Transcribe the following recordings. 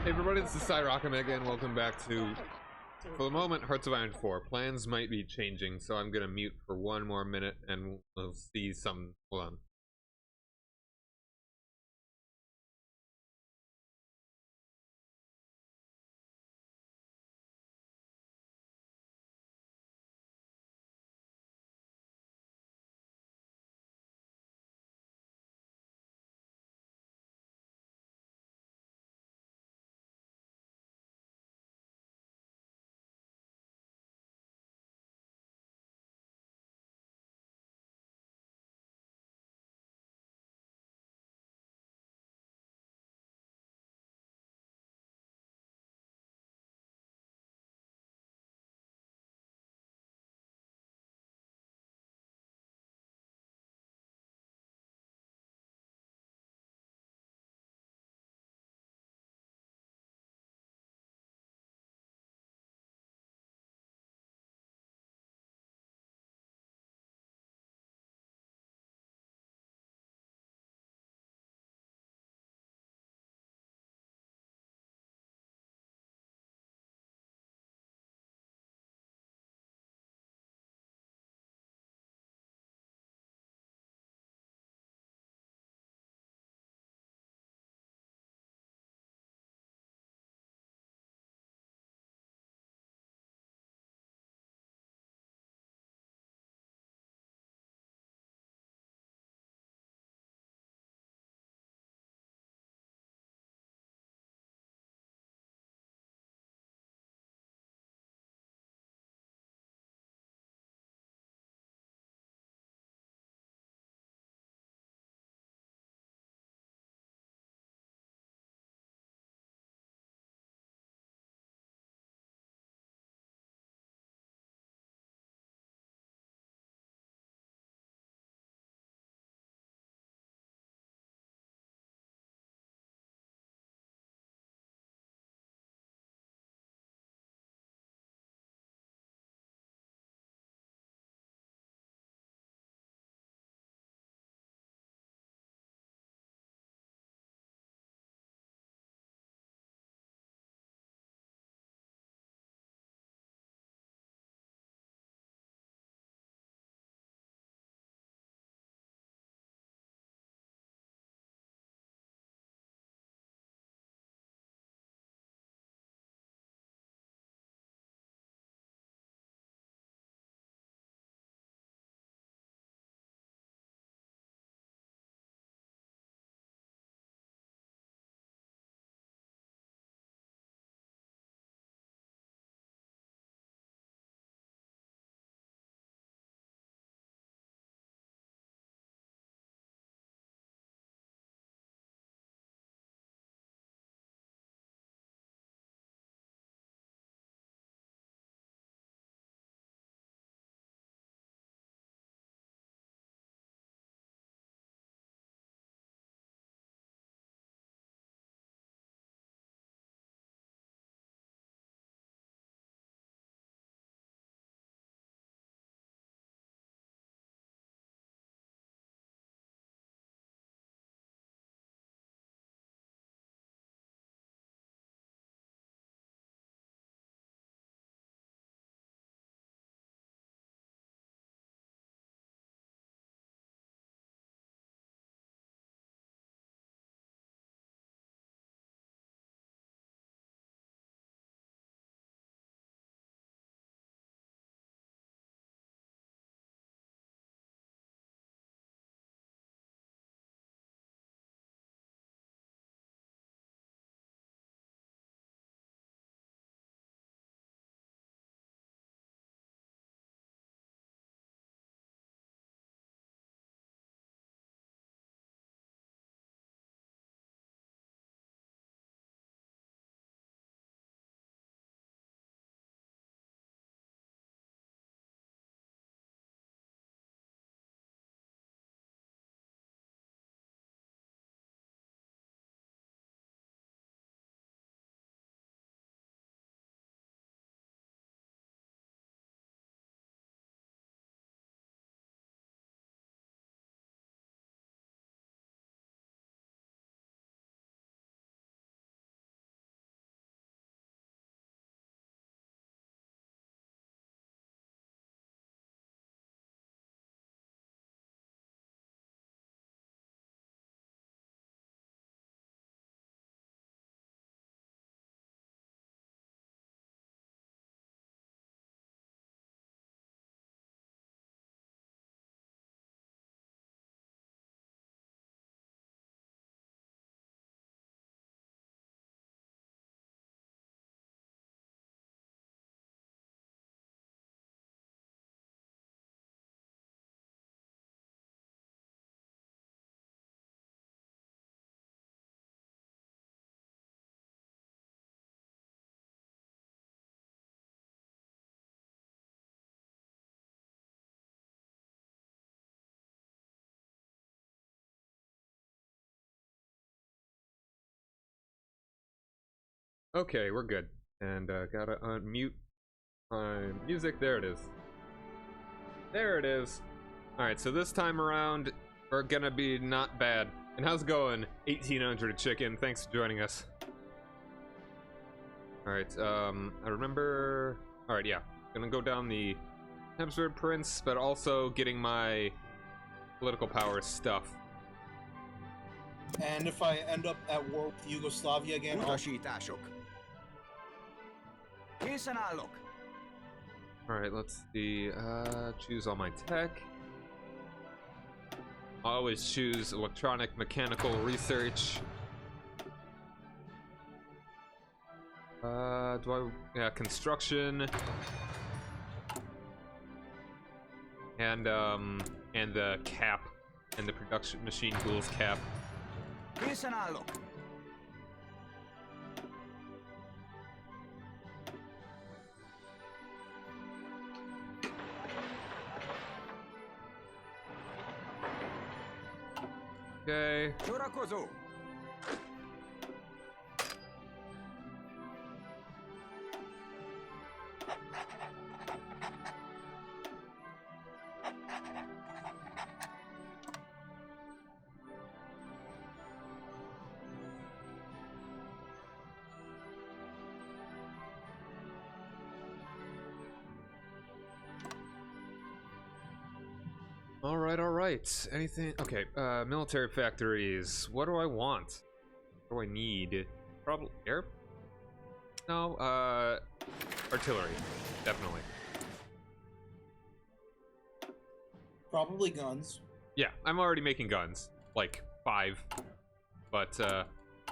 Hey everybody, this is Cyrockum again. Welcome back to, for the moment, Hearts of Iron 4. Plans might be changing, so I'm gonna mute for one more minute and we'll see some. Hold on. Okay, we're good. And gotta unmute my music. There it is. There it is. Alright, so this time around, we're gonna be not bad. And how's it going, 1800 Chicken? Thanks for joining us. Alright, I remember... Alright, yeah. Gonna go down the Habsburg Prince, but also getting my political power stuff. And if I end up at war with Yugoslavia again, Alright, let's see. Choose all my tech. I always choose electronic mechanical research. Yeah, construction. And the cap. And the production machine tools cap. Okay. Alright. Anything? Okay, military factories. What do I want? What do I need? Probably air? No, artillery. Definitely. probably guns. Yeah, I'm already making guns. Like, 5. But,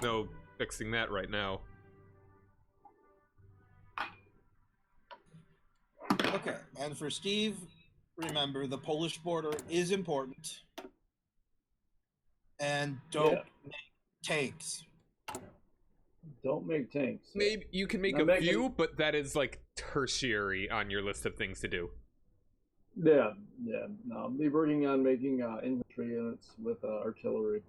no fixing that right now. Okay, and for Steve, remember the Polish border is important. And don't make tanks. Don't make tanks. Maybe you can make few, but that is like tertiary on your list of things to do. Yeah. No, I'll be working on making infantry units with artillery.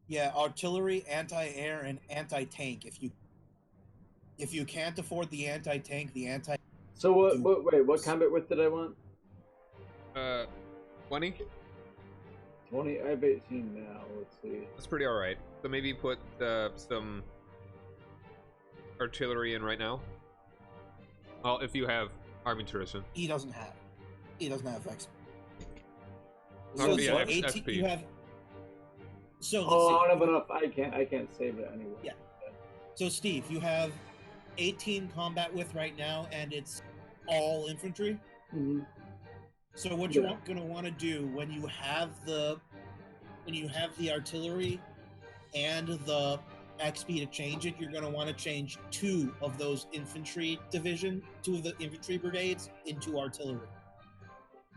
Yeah, artillery, anti-air, and anti-tank. If you can't afford the anti-tank, the anti. So what combat width did I want? 20? 20. I have 18 now. Let's see. That's pretty alright. So maybe put some artillery in right now. Well, if you have army tradition. He doesn't have X. So, So, yeah, 18, XP. you have. So let's I see. don't have enough. I can't save it anyway. Yeah. So Steve, you have 18 combat width right now, and it's all infantry. Mm-hmm. So what you're going to want to do when you have the artillery and the XP to change it, you're going to want to change 2 of those infantry division, 2 of the infantry brigades into artillery.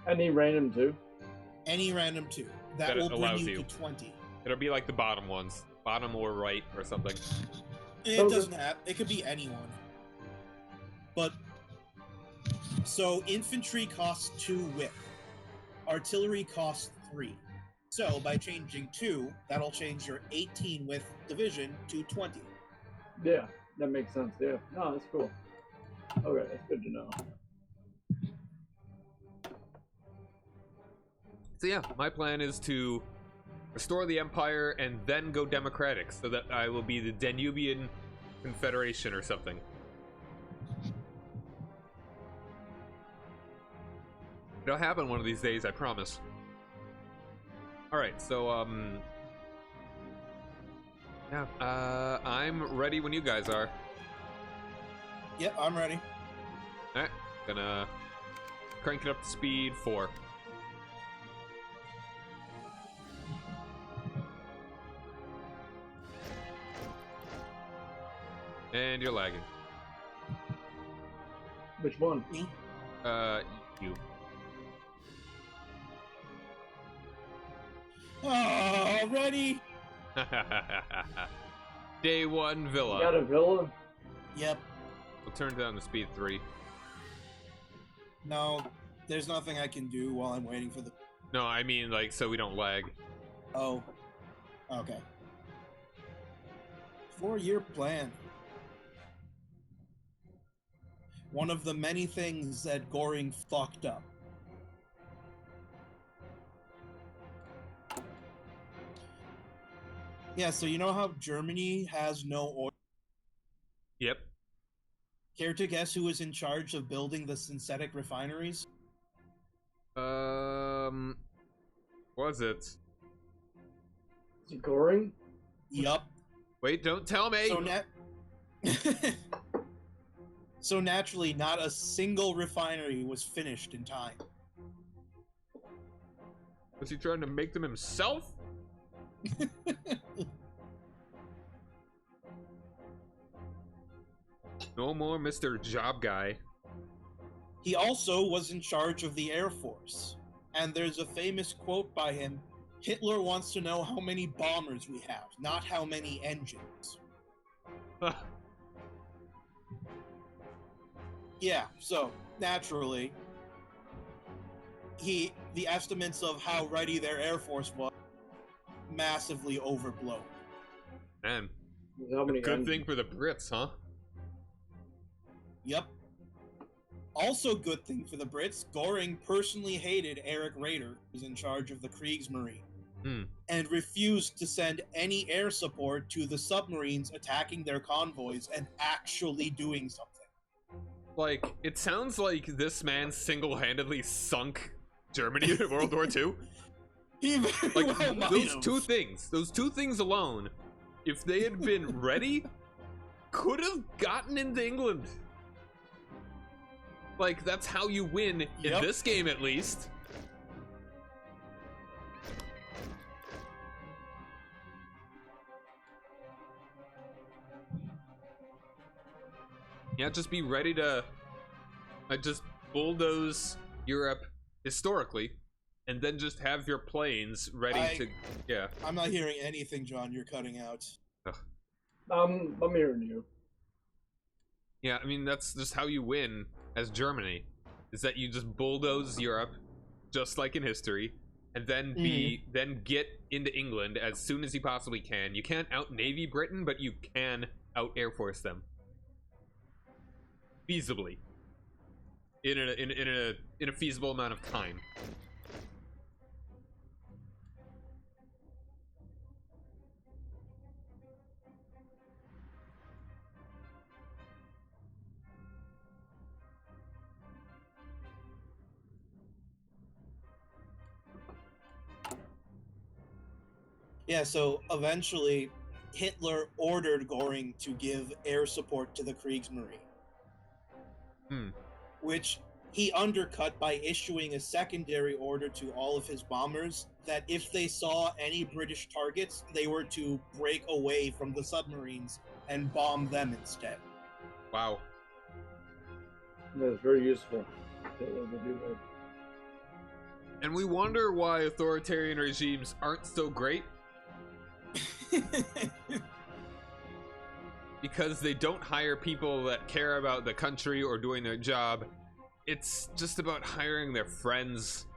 Any random too. Any random 2. That will bring you to 20. It'll be like the bottom ones, bottom or right or something. It doesn't have. It could be anyone. But so infantry costs 2 width, artillery costs 3. So by changing 2, that'll change your 18 width division to 20. Yeah, that makes sense. Yeah, no, that's cool. Okay, that's good to know. So yeah, my plan is to restore the empire and then go democratic, so that I will be the Danubian Confederation or something. It'll happen one of these days, I promise. Alright, so, yeah, I'm ready when you guys are. Yep, I'm ready. Alright, gonna crank it up to speed 4. And you're lagging. Which one? Me? You. Oh, ready? Day 1 villa. You got a villa? Yep. We'll turn down to speed 3. No, there's nothing I can do while I'm waiting for the... No, I mean, like, so we don't lag. Oh. Okay. 4-year plan. One of the many things that Göring fucked up. Yeah, so you know how Germany has no oil? Yep. Care to guess who was in charge of building the synthetic refineries? Was it? Is it Göring? Yup. Wait, don't tell me! So naturally, not a single refinery was finished in time. Was he trying to make them himself? No more Mr. Job Guy. He also was in charge of the Air Force. And there's a famous quote by him, Hitler wants to know how many bombers we have, not how many engines. Yeah, so, naturally, the estimates of how ready their Air Force was, massively overblown. Man, How a many good engines? thing for the Brits, huh? Yep. Also good thing for the Brits, Göring personally hated Erich Raeder, who was in charge of the Kriegsmarine, and refused to send any air support to the submarines attacking their convoys and actually doing something. Like, it sounds like this man single-handedly sunk Germany in World War II. He very Like, well might those have. those two things alone, if they had been ready, could have gotten into England. Like, that's how you win in Yep. this game, at least. Yeah, just be ready to just bulldoze Europe historically, and then just have your planes ready to. Yeah. I'm not hearing anything, John. You're cutting out. I'm hearing you. Yeah, I mean, that's just how you win as Germany, is that you just bulldoze Europe, just like in history, and then then get into England as soon as you possibly can. You can't out-Navy Britain, but you can out-Air Force them. Feasibly. In a feasible amount of time. Yeah, so eventually Hitler ordered Göring to give air support to the Kriegsmarine. Which he undercut by issuing a secondary order to all of his bombers that if they saw any British targets, they were to break away from the submarines and bomb them instead. Wow. That's very useful to do that. And we wonder why authoritarian regimes aren't so great. Because they don't hire people that care about the country or doing their job. It's just about hiring their friends,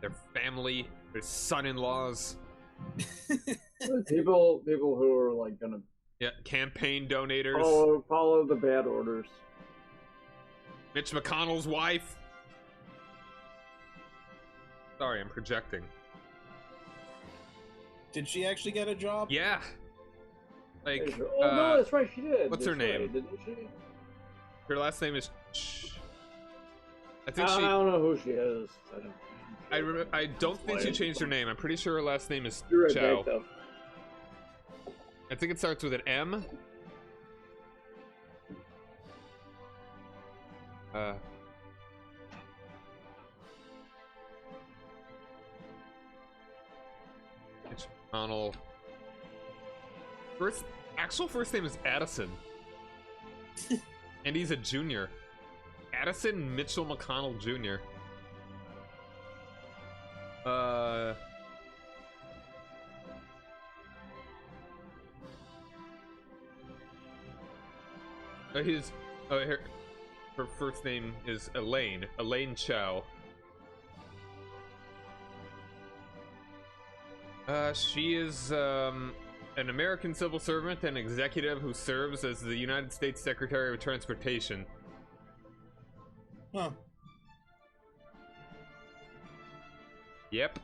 their family, their son-in-laws. people who are like gonna campaign donators. Follow the bad orders. Mitch McConnell's wife. Sorry, I'm projecting. Did she actually get a job? Yeah. Like, no, that's right, she did. What's her name? Right, didn't she? Her last name is. I think I don't know who she is. I don't think she changed her name. I'm pretty sure her last name is You're right Chow. back, though. I think it starts with an M. Mitch McConnell. Actual first name is Addison. And he's a junior. Addison Mitchell McConnell Jr. Her first name is Elaine Chow. She is an American civil servant and executive who serves as the United States Secretary of Transportation. Huh. Yep.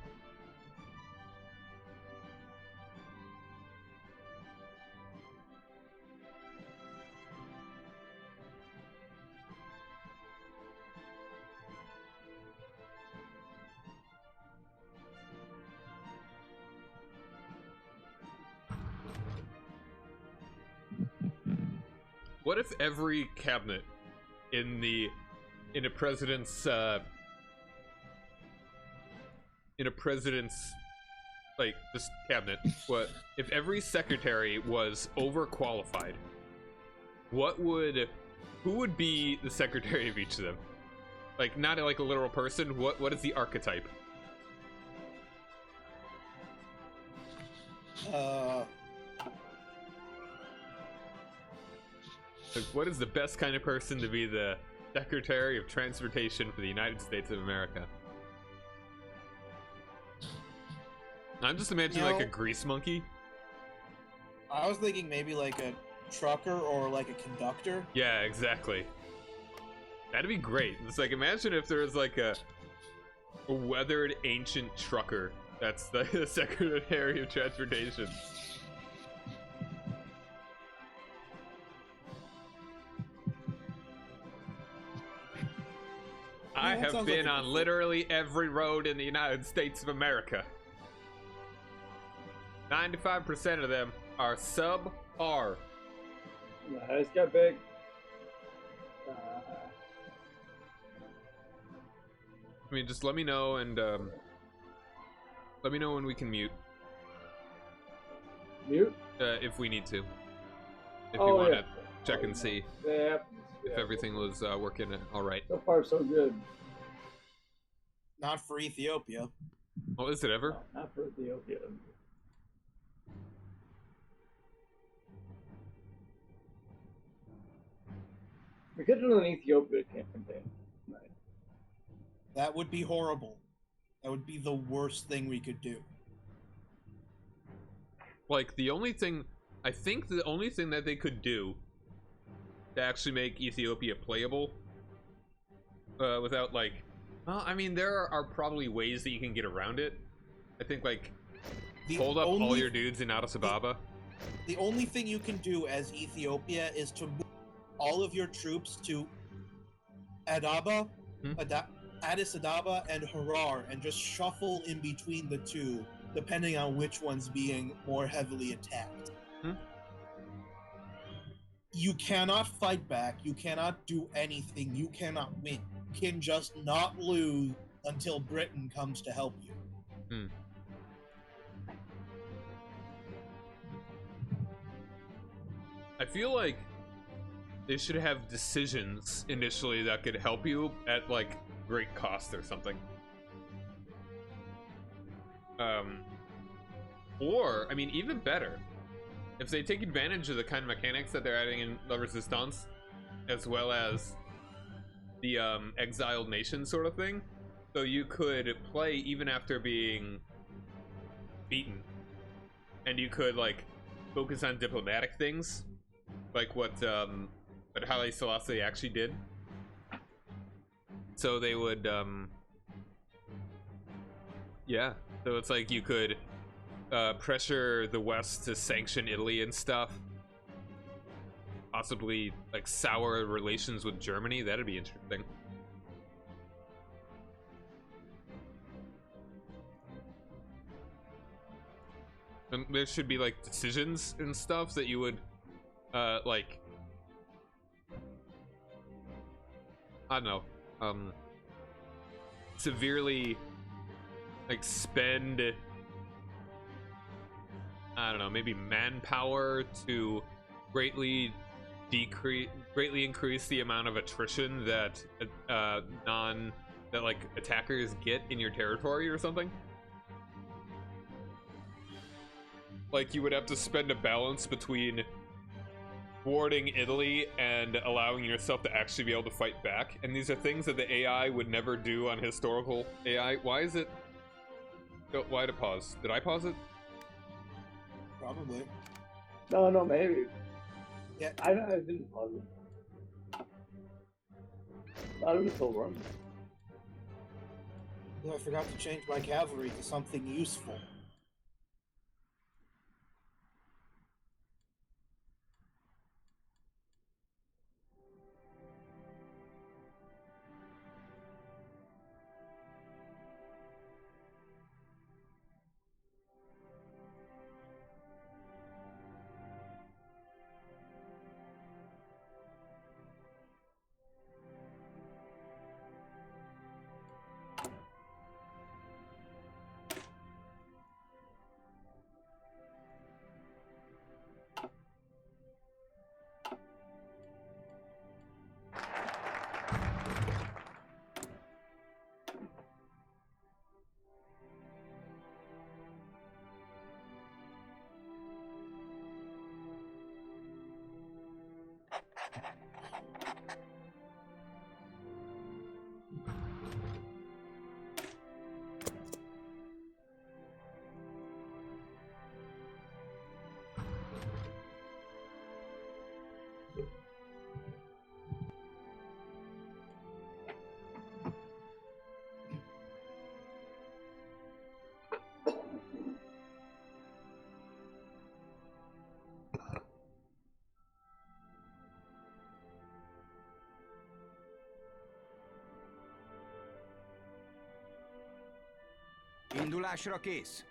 What if every cabinet in a president's like this cabinet, what if every secretary was overqualified? Who would be the secretary of each of them? Like, not like a literal person. What is the archetype? Like, what is the best kind of person to be the Secretary of Transportation for the United States of America? I'm just imagining like a grease monkey. I was thinking maybe like a trucker or like a conductor. Yeah, exactly. That'd be great. It's like, imagine if there was like a weathered ancient trucker that's the Secretary of Transportation. I have been on literally every road in the United States of America. 95% of them are subpar. Nice, got big. I mean, just let me know, and let me know when we can mute. Mute? If we need to. If you want to check and see if everything was working all right. So far, so good. Not for Ethiopia. Oh, is it ever? No, not for Ethiopia. We could do an Ethiopia campaign. Right. That would be horrible. That would be the worst thing we could do. Like, I think the only thing that they could do to actually make Ethiopia playable, without like, well, I mean, there are probably ways that you can get around it. I think, like, hold up all your dudes in Addis Ababa. The only thing you can do as Ethiopia is to move all of your troops to Adaba, Addis Ababa, and Harar, and just shuffle in between the two, depending on which one's being more heavily attacked. You cannot fight back. You cannot do anything. You cannot win. You can just not lose until Britain comes to help you. I feel like they should have decisions initially that could help you at like great cost or something. Or, I mean, even better, if they take advantage of the kind of mechanics that they're adding in La Resistance, as well as the exiled nation sort of thing, so you could play even after being beaten, and you could like focus on diplomatic things, like what Haile Selassie actually did. So they would, yeah. So it's like you could pressure the West to sanction Italy and stuff. Possibly like sour relations with Germany. That'd be interesting. And there should be like decisions and stuff that you would like, I don't know, severely like spend, I don't know, maybe manpower to greatly increase the amount of attrition that like attackers get in your territory or something. Like, you would have to spend a balance between thwarting Italy and allowing yourself to actually be able to fight back. And these are things that the AI would never do on historical AI. Why is it? Why did it pause? Did I pause it? Probably. No, maybe. Yeah. I didn't pause it. I was still running. I forgot to change my cavalry to something useful. Indulásra kész.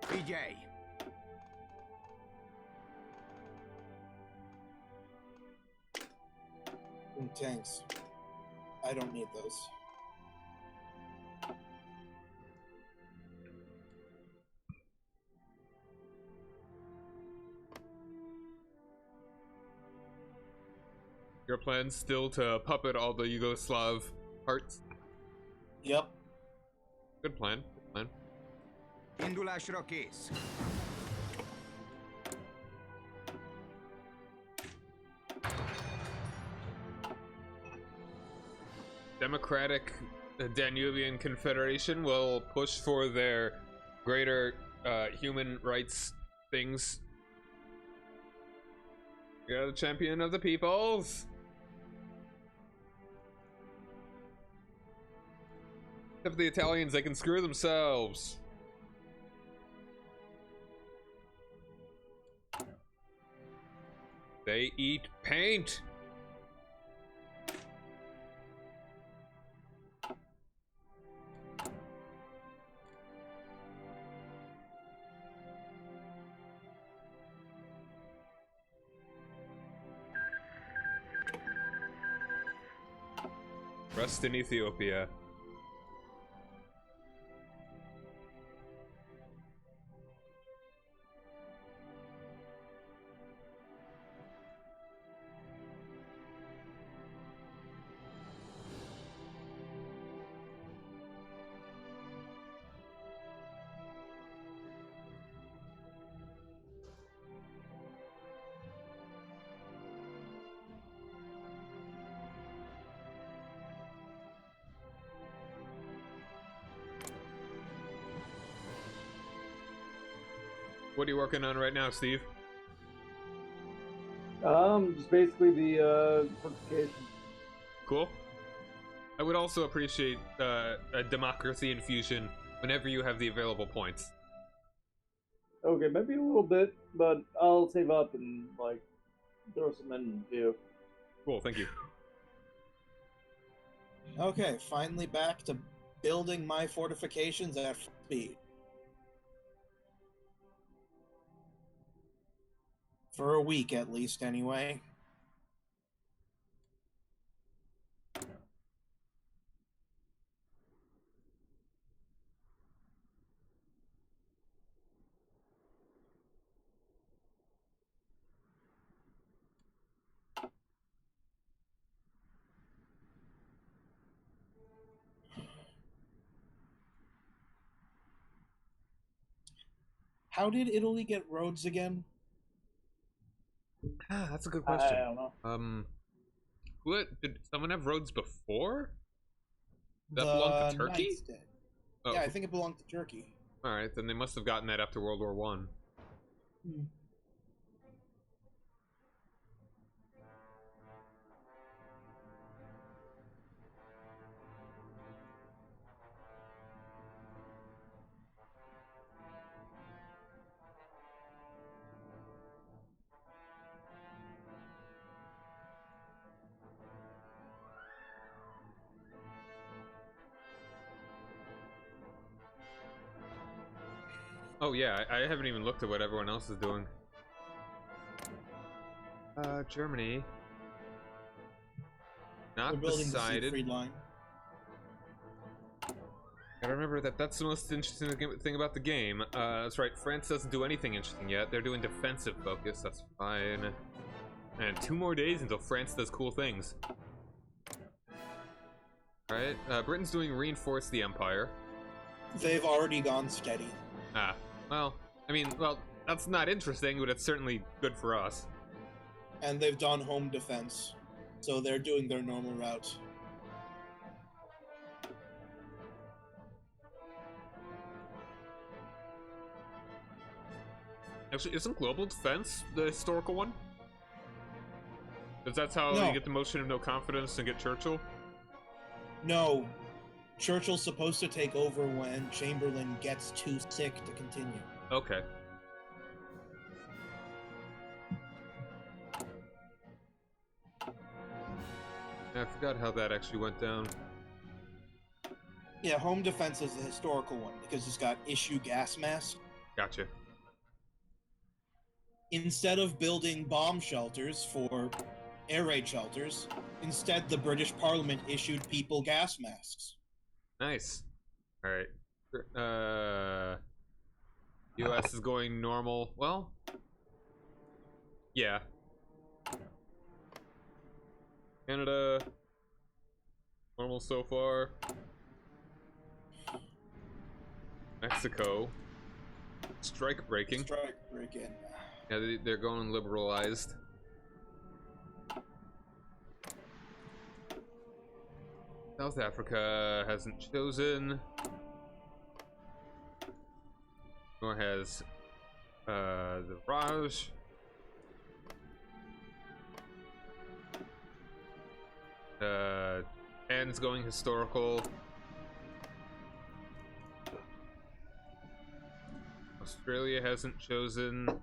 Figyelj! Tanks. I don't need those. Your plan still to puppet all the Yugoslav parts? Yep. Good plan. Good plan. Indulásra kész. Democratic Danubian Confederation will push for their greater human rights things. You're the champion of the peoples. Except for the Italians, they can screw themselves. They eat paint. Rest in Ethiopia. What are you working on right now, Steve? Just basically the fortification. Cool. I would also appreciate a democracy infusion whenever you have the available points. Okay, maybe a little bit, but I'll save up and like throw some in too. Cool, thank you. Okay, finally back to building my fortifications at speed. For a week at least, anyway. How did Italy get roads again? That's a good question. I don't know. What did someone have roads before? That belonged to Turkey? Knights did. Oh. Yeah, I think it belonged to Turkey. Alright, then they must have gotten that after World War One. Oh yeah, I haven't even looked at what everyone else is doing. Germany. We're Not building decided. the Siegfried line. Gotta remember that that's the most interesting thing about the game. That's right, France doesn't do anything interesting yet. They're doing defensive focus, that's fine. And 2 more days until France does cool things. Alright, Britain's doing reinforce the empire. They've already gone steady. Ah, well, I mean, well, that's not interesting, but it's certainly good for us. And they've done home defense. So they're doing their normal route. Actually, isn't global defense the historical one? Because that's how No. you get the motion of no confidence and get Churchill? No. Churchill's supposed to take over when Chamberlain gets too sick to continue. Okay. I forgot how that actually went down. Yeah, home defense is the historical one because it's got issue gas mask. Gotcha. Instead of building bomb shelters for air raid shelters, instead the British Parliament issued people gas masks. Nice. Alright. US is going normal. Well, yeah. Canada, normal so far. Mexico, strike breaking. Strike breaking. Yeah, they're going liberalized. South Africa hasn't chosen. Nor has the Raj. Anne's going historical. Australia hasn't chosen.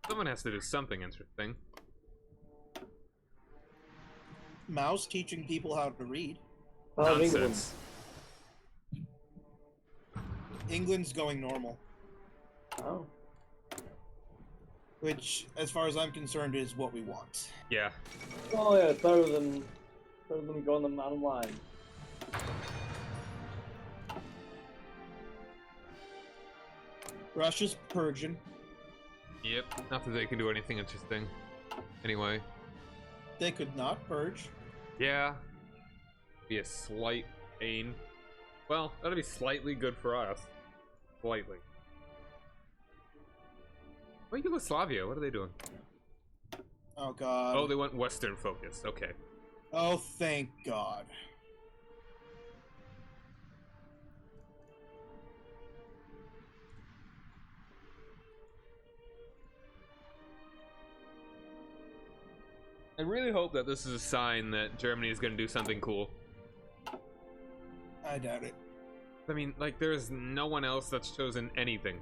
Someone has to do something interesting. Mao's teaching people how to read. Nonsense. England's going normal. Oh. Which, as far as I'm concerned, is what we want. Yeah. Oh yeah, better than going the mountain line. Russia's purging. Yep. Not that they can do anything interesting. Anyway. They could not purge. Yeah. Be a slight pain. Well, that'll be slightly good for us. Slightly. Oh, Yugoslavia, what are they doing? Oh god. Oh, they went Western focus. Okay. Oh, thank god. I really hope that this is a sign that Germany is going to do something cool. I doubt it. I mean, like, there's no one else that's chosen anything.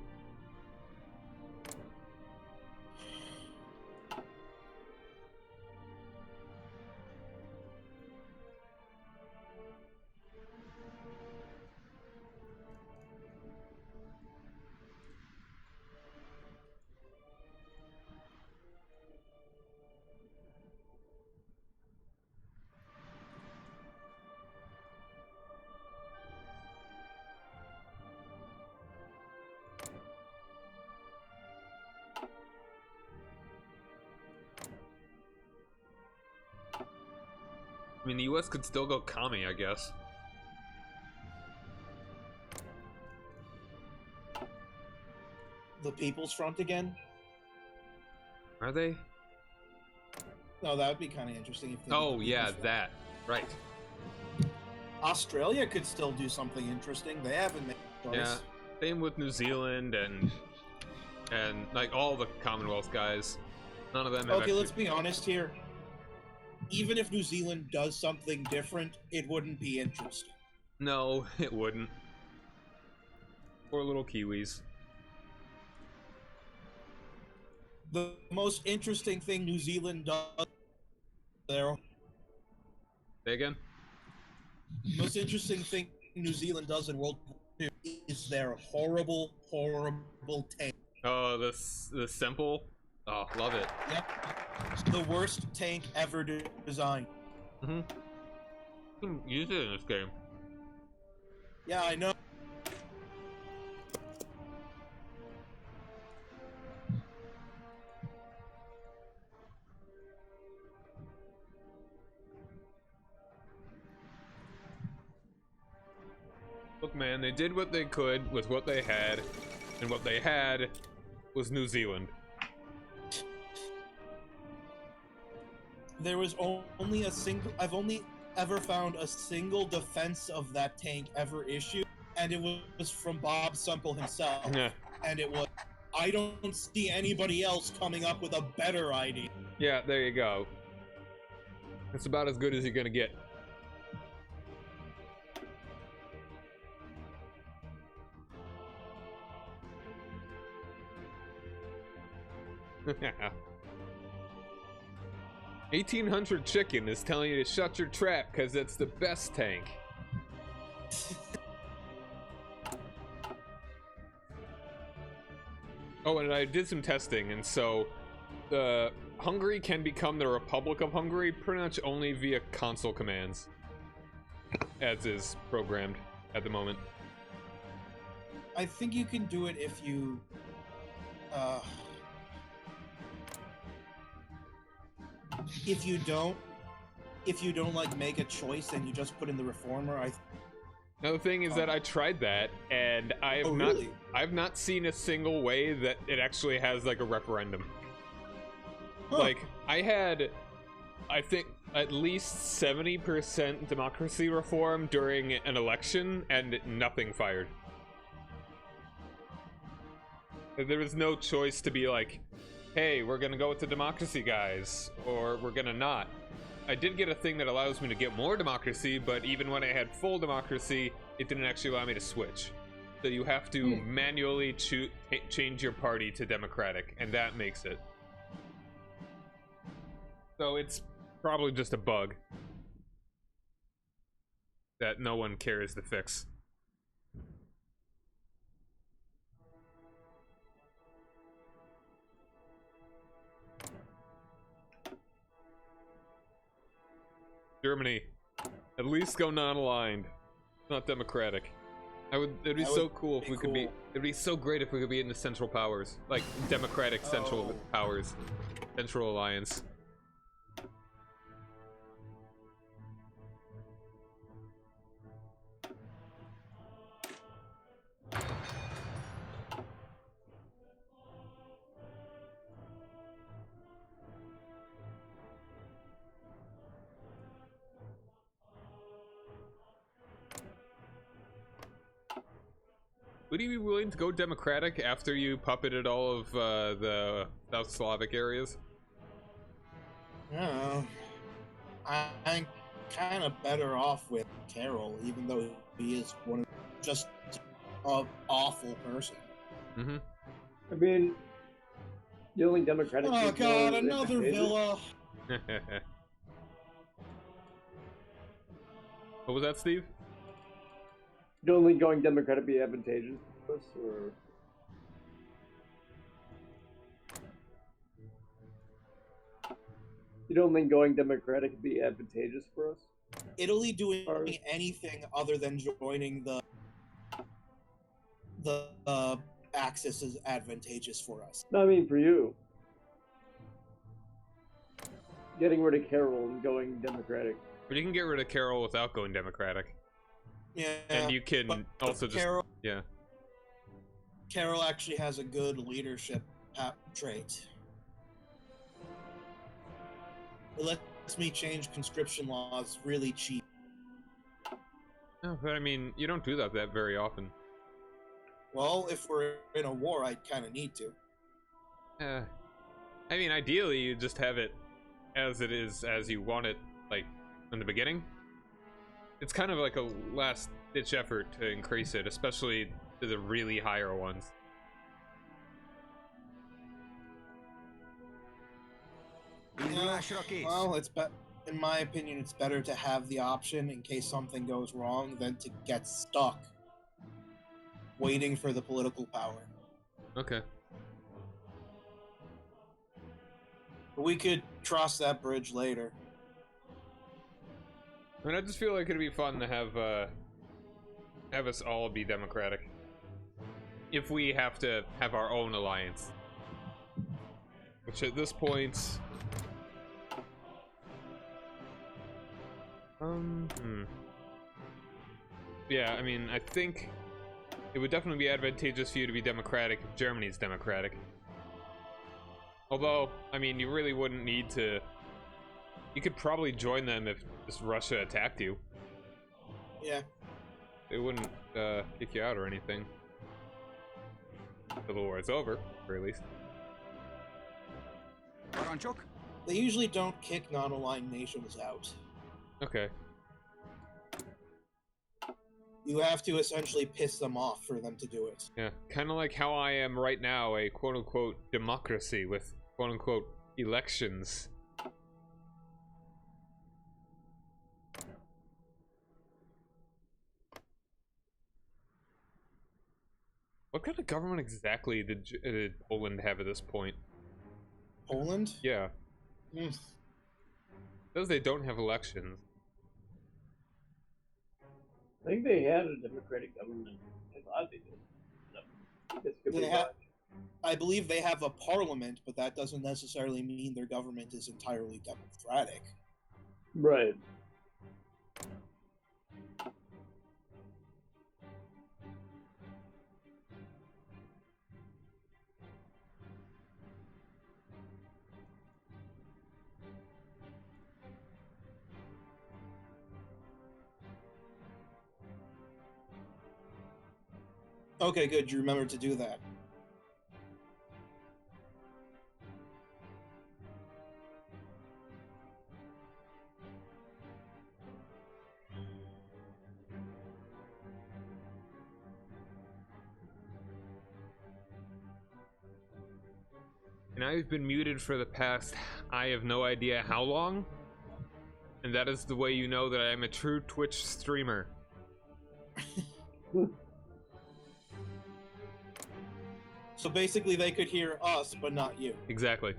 I mean, the US could still go commie, I guess. The People's Front again? Are they? No, that would be kind of interesting if they Oh, did the yeah, People's Front. that. Right. Australia could still do something interesting. They haven't made a choice. Yeah, same with New Zealand and like all the Commonwealth guys. None of them have Okay, let's be honest here. Even if New Zealand does something different, it wouldn't be interesting. No, it wouldn't. Poor little Kiwis. The most interesting thing New Zealand does there. Say again? Most interesting thing New Zealand does in World War II is their horrible, horrible tank. Oh, the Semple. Oh, love it. Yep. The worst tank ever designed. Mm-hmm. You can use it in this game. Yeah, I know. Look, man, they did what they could with what they had, and what they had was New Zealand. There was only a single. I've only ever found a single defense of that tank ever issued, and it was from Bob Semple himself. Yeah. And it was, I don't see anybody else coming up with a better idea. Yeah, there you go. It's about as good as you're gonna get. Yeah. 1800 Chicken is telling you to shut your trap because it's the best tank. Oh, and I did some testing, and so Hungary can become the Republic of Hungary pretty much only via console commands, as is programmed at the moment. I think you can do it if you like make a choice and you just put in the reformer. Now the thing is that I tried that, and I've not seen a single way that it actually has like a referendum. Huh. Like I think at least 70% democracy reform during an election, and nothing fired. There was no choice to be like, hey, we're gonna go with the democracy guys, or we're gonna not. I did get a thing that allows me to get more democracy, but even when I had full democracy, it didn't actually allow me to switch. So you have to manually change your party to democratic, and that makes it. So it's probably just a bug that no one cares to fix. Germany, at least go non-aligned, not democratic. It'd be so cool if we could be. It'd be so great if we could be in the Central Powers, like democratic Central Powers, Central Alliance. Would you be willing to go democratic after you puppeted all of the South Slavic areas? No, I'm kind of better off with Carol, even though he is just an awful person. Mm-hmm. I mean, the only democratic. Oh god, another villa. What was that, Steve? Would only going democratic be advantageous for us, or? You don't think going democratic would be advantageous for us? Italy doing anything other than joining the Axis is advantageous for us. No, I mean for you. Getting rid of Carol and going democratic. But you can get rid of Carol without going democratic. Yeah, and you can also just Carol actually has a good leadership trait. It lets me change conscription laws really cheap. No, but I mean, you don't do that very often. Well, if we're in a war, I'd kind of need to. I mean, ideally, you just have it as it is, as you want it, like, in the beginning. It's kind of like a last-ditch effort to increase it, especially to the really higher ones. Well, in my opinion, it's better to have the option in case something goes wrong than to get stuck waiting for the political power. Okay. But we could cross that bridge later. I mean, I just feel like it'd be fun to have us all be democratic. If we have to have our own alliance. Which at this point... Yeah, I mean, I think it would definitely be advantageous for you to be democratic if Germany's democratic. Although, I mean, you really wouldn't need to... You could probably join them if just Russia attacked you. Yeah. They wouldn't kick you out or anything. Until the war is over, or at least. They usually don't kick non-aligned nations out. Okay. You have to essentially piss them off for them to do it. Yeah, kind of like how I am right now, a quote-unquote democracy with quote-unquote elections. What kind of government exactly did Poland have at this point? Poland? Yeah. It says they don't have elections. I think they had a democratic government. I thought they did. This could be I believe they have a parliament, but that doesn't necessarily mean their government is entirely democratic. Right. Okay, good. You remember to do that. And I've been muted for the past, I have no idea how long. And that is the way you know that I am a true Twitch streamer. So basically they could hear us, but not you. Exactly.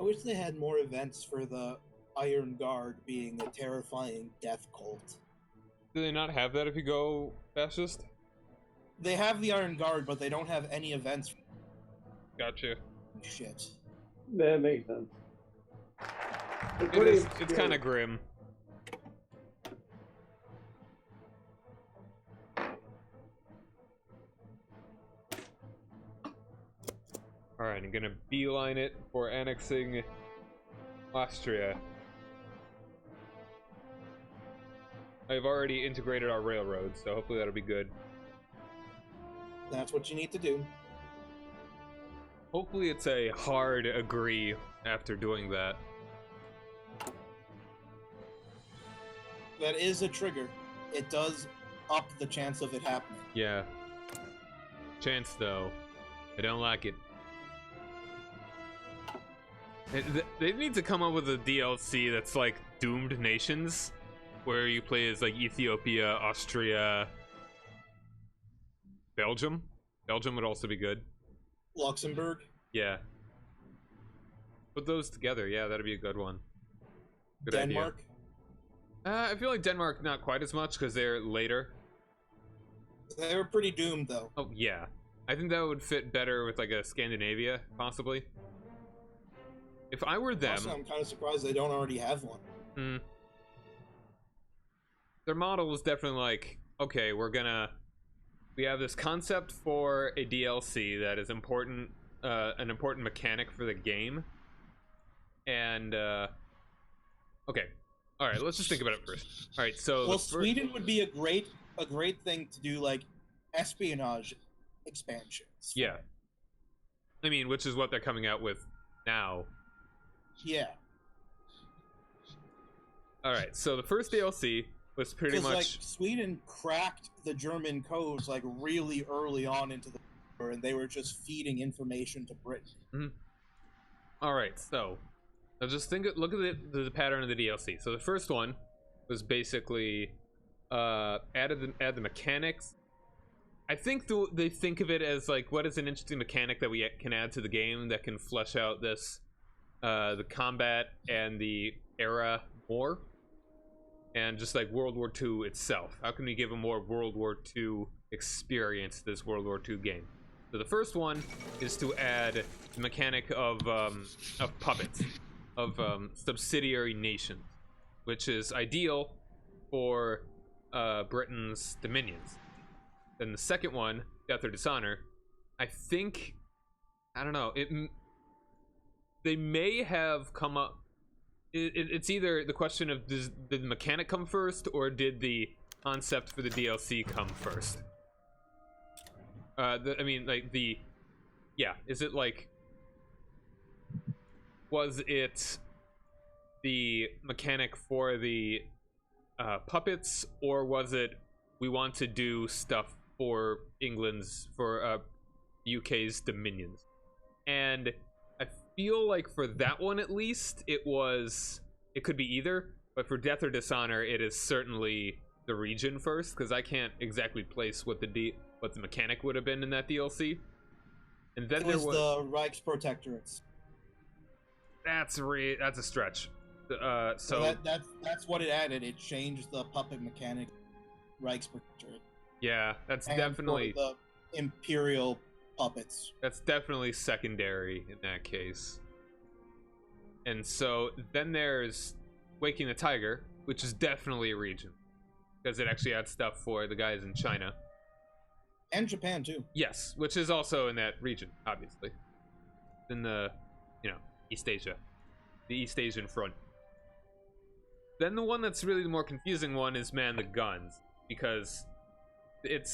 I wish they had more events for the Iron Guard being a terrifying death cult. Do they not have that if you go fascist? They have the Iron Guard, but they don't have any events. Gotcha. Shit. That makes sense. It's kind of grim. Alright, I'm gonna beeline it for annexing Austria. I've already integrated our railroads, so hopefully that'll be good. That's what you need to do. Hopefully it's a hard agree after doing that. That is a trigger. It does up the chance of it happening. Yeah. Chance, though. I don't like it. They need to come up with a DLC that's like Doomed Nations, where you play as like Ethiopia, Austria, Belgium. Belgium would also be good. Luxembourg. Yeah. Put those together. Yeah, that'd be a good one. Good Denmark. idea. I feel like Denmark not quite as much because they're later. They were pretty doomed though. Oh yeah, I think that would fit better with like a Scandinavia possibly. If I were them, Also, I'm kind of surprised they don't already have one. Their model was definitely like, okay, we have this concept for a DLC that is important, an important mechanic for the game, and okay, all right, let's just think about it first. All right, so well, Sweden would be a great thing to do, like espionage expansions. Yeah, I mean, which is what they're coming out with now. Yeah. All right, so the first DLC was pretty much like Sweden cracked the German codes like really early on into the war, and they were just feeding information to Britain. All right, so now just look at the pattern of the DLC. So the first one was basically add the mechanics. I think they think of it as like, what is an interesting mechanic that we can add to the game that can flesh out this the combat and the era more, and just like World War II itself. How can we give a more World War II experience to this World War II game? So the first one is to add the mechanic of puppets, of subsidiary nations, which is ideal for Britain's dominions. Then the second one, Death or Dishonor, I think, I don't know, they may have come up. It's either the question of did the mechanic come first, or did the concept for the DLC come first? I mean, like is it like, was it the mechanic for the puppets, or was it we want to do stuff for UK's dominions? And I feel like for that one at least, it could be either, but for Death or Dishonor, it is certainly the region first, because I can't exactly place what the mechanic would have been in that DLC. And then it was the Reichsprotectorates. That's a stretch. So that's what it added. It changed the puppet mechanic, Reichsprotectorate. Yeah, that's and definitely the Imperial puppets. That's definitely secondary in that case. And so then there's Waking the Tiger, which is definitely a region, because it actually adds stuff for the guys in China. And Japan, too. Yes, which is also in that region, obviously. In the, East Asia. The East Asian front. Then the one that's really the more confusing one is Man the Guns, because it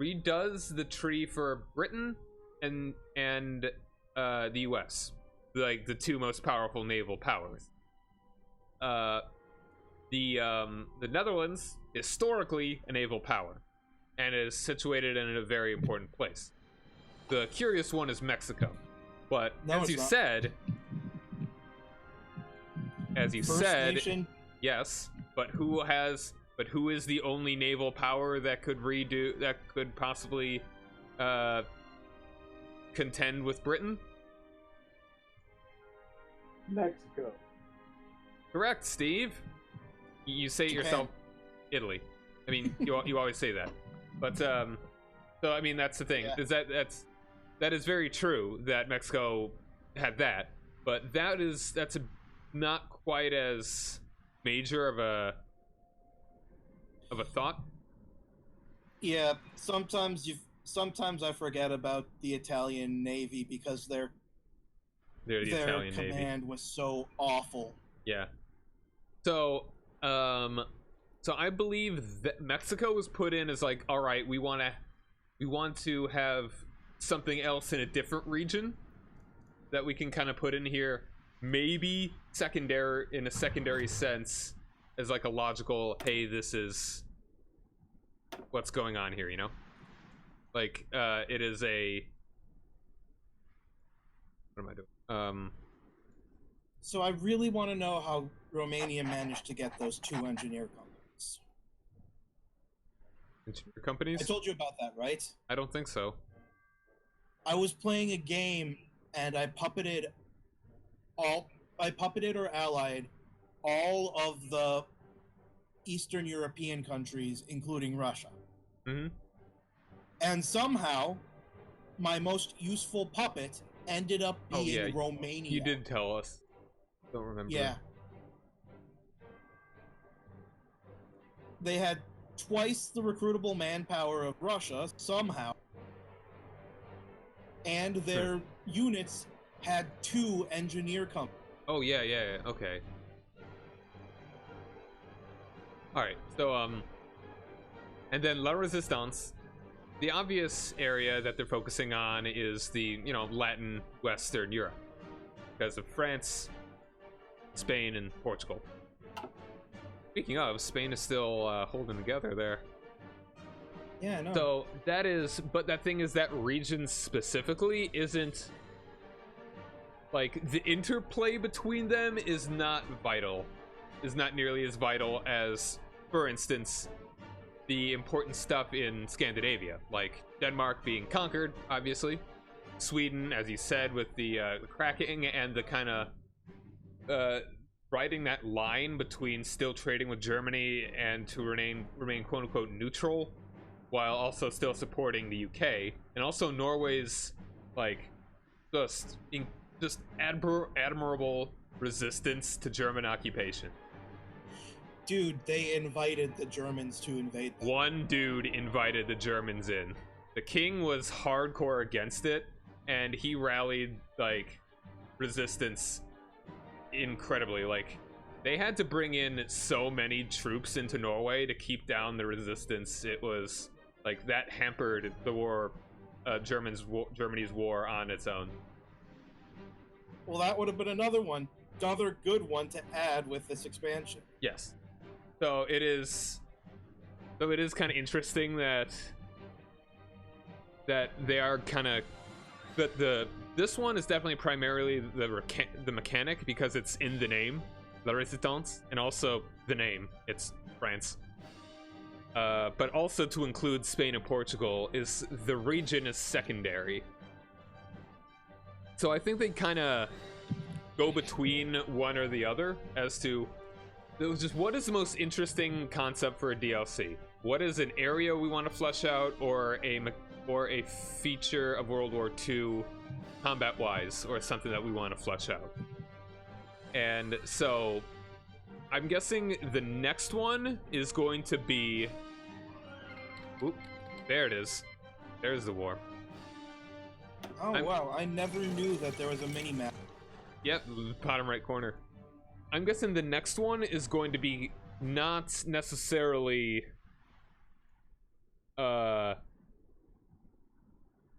redoes the tree for Britain and the US, like the two most powerful naval powers. The Netherlands, historically a naval power, and is situated in a very important place. The curious one is Mexico, but as you said, Nation? Yes, but who is the only naval power that could possibly contend with Britain? Mexico. Correct, Steve. You say it yourself. Italy. I mean, you always say that, but so I mean that's the thing. Yeah. Is that is very true that Mexico had that, but that's not quite as major of a thought. Yeah, sometimes I forget about the Italian Navy because They're the their Italian Navy. command was so awful. Yeah. So, so I believe that Mexico was put in as like, all right, we want to have something else in a different region that we can kind of put in here, maybe in a secondary sense, as like a logical, hey, this is what's going on here, you know? Like, it is a, what am I doing? So I really want to know how Romania managed to get those 2 engineer companies. Engineer companies? I told you about that, right? I don't think so. I was playing a game and I puppeted or allied all of the Eastern European countries, including Russia. Mm-hmm. And somehow, my most useful puppet ended up being Romania. You did tell us. Don't remember. Yeah. They had twice the recruitable manpower of Russia, somehow. And their units had 2 engineer companies. Oh, yeah, okay. Alright, so, and then La Resistance, the obvious area that they're focusing on is the, Latin Western Europe. Because of France, Spain, and Portugal. Speaking of, Spain is still holding together there. Yeah, I know. So, but that thing is that region specifically isn't, like, the interplay between them is not vital. Is not nearly as vital as, for instance, the important stuff in Scandinavia, like Denmark being conquered, obviously. Sweden, as you said, with the cracking and the kind of riding that line between still trading with Germany and to remain quote-unquote neutral, while also still supporting the UK, and also Norway's, like, just admirable resistance to German occupation. Dude, they invited the Germans to invade them. One dude invited the Germans in. The king was hardcore against it, and he rallied, like, resistance incredibly. Like, they had to bring in so many troops into Norway to keep down the resistance. It was, like, that hampered the war, Germany's war on its own. Well, that would have been another good one to add with this expansion. Yes. So it is kind of interesting that they are kind of this one is definitely primarily the mechanic because it's in the name, La Resistance, and also the name, it's France. But also to include Spain and Portugal is the region is secondary. So I think they kind of go between one or the other as to just what is the most interesting concept for a DLC? What is an area we want to flesh out, or a feature of World War II combat-wise, or something that we want to flesh out? And so I'm guessing the next one is going to be... Oop, there it is. There's the war. Oh, wow. I never knew that there was a mini-map. Yep, bottom right corner. I'm guessing the next one is going to be not necessarily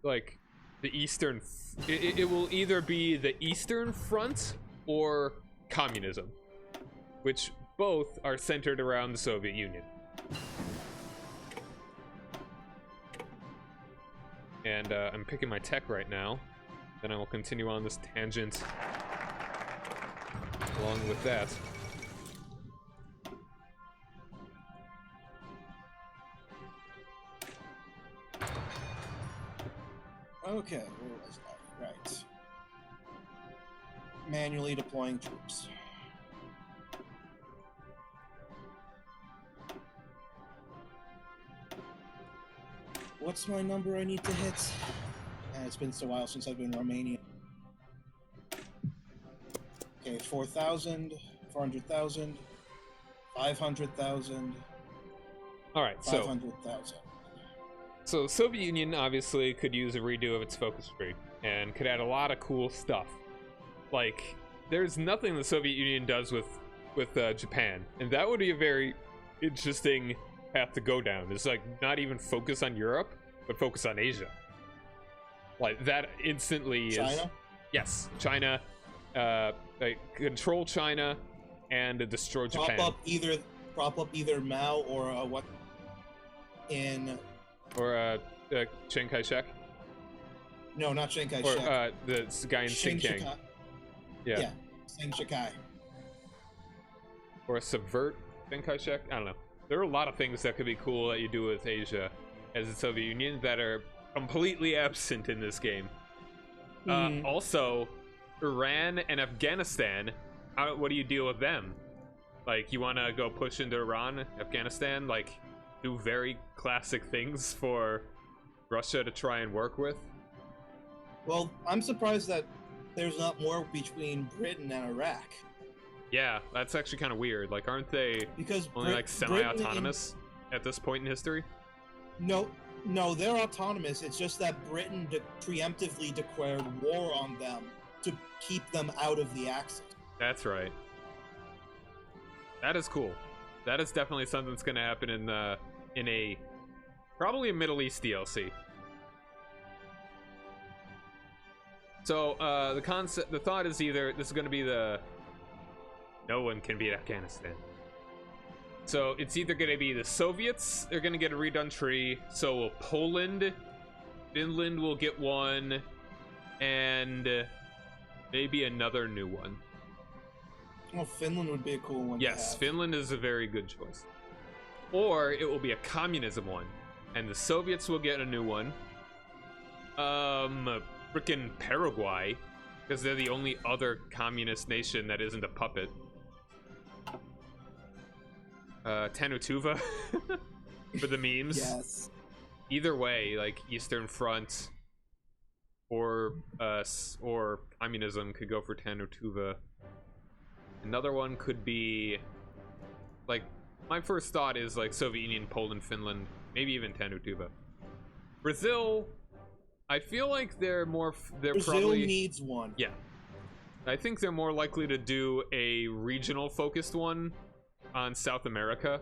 like the Eastern it will either be the Eastern Front or communism, which both are centered around the Soviet Union. And I'm picking my tech right now, then I will continue on this tangent along with that. Okay, where was that? Right. Manually deploying troops. What's my number I need to hit? It's been so while since I've been in Romania. Okay, 4,000, 400,000, 500,000, All right, so 500,000. So Soviet Union obviously could use a redo of its focus tree and could add a lot of cool stuff. Like, there's nothing the Soviet Union does with Japan, and that would be a very interesting path to go down. It's like not even focus on Europe, but focus on Asia. Like that instantly China? is yes, China, like, control China and destroy Japan. Prop up either Mao or what in. Or Chiang Kai-shek? No, not Chiang Or Kai-shek. the guy in Xinjiang. Yeah. Chiang Kai. Or subvert Chiang Kai-shek? I don't know. There are a lot of things that could be cool that you do with Asia as the Soviet Union that are completely absent in this game. Also, Iran and Afghanistan, what do you deal with them? Like, you want to go push into Iran, Afghanistan, like, do very classic things for Russia to try and work with? Well, I'm surprised that there's not more between Britain and Iraq. Yeah, that's actually kind of weird. Like, aren't they Because only like semi-autonomous at this point in history? No, they're autonomous. It's just that Britain preemptively declared war on them to keep them out of the Axis. That's right. That is cool. That is definitely something that's going to happen in a probably a Middle East DLC. So the thought is either this is going to be no one can beat Afghanistan. So it's either going to be the Soviets, they're going to get a redone tree, so will Poland, Finland will get one, and maybe another new one. Well, Finland would be a cool one. Yes, Finland is a very good choice. Or it will be a communism one, and the Soviets will get a new one. Frickin' Paraguay, because they're the only other communist nation that isn't a puppet. Tanutuva for the memes. Yes. Either way, like Eastern Front or communism could go for Tanutuva. Another one could be, like, my first thought is like Soviet Union, Poland, Finland, maybe even Tanutuva. Brazil, I feel like Brazil probably needs one. Yeah, I think they're more likely to do a regional focused one on South America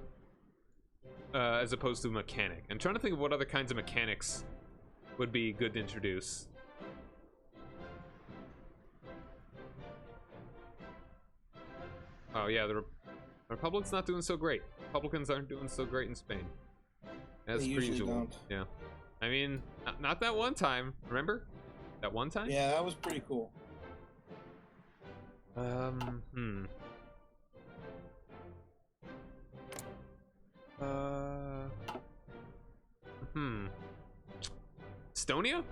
as opposed to mechanic. I'm trying to think of what other kinds of mechanics would be good to introduce. Oh yeah, the Republic's not doing so great. Republicans aren't doing so great in Spain. As per usual. Don't. Yeah. I mean, not that one time. Remember? That one time? Yeah, that was pretty cool. Estonia?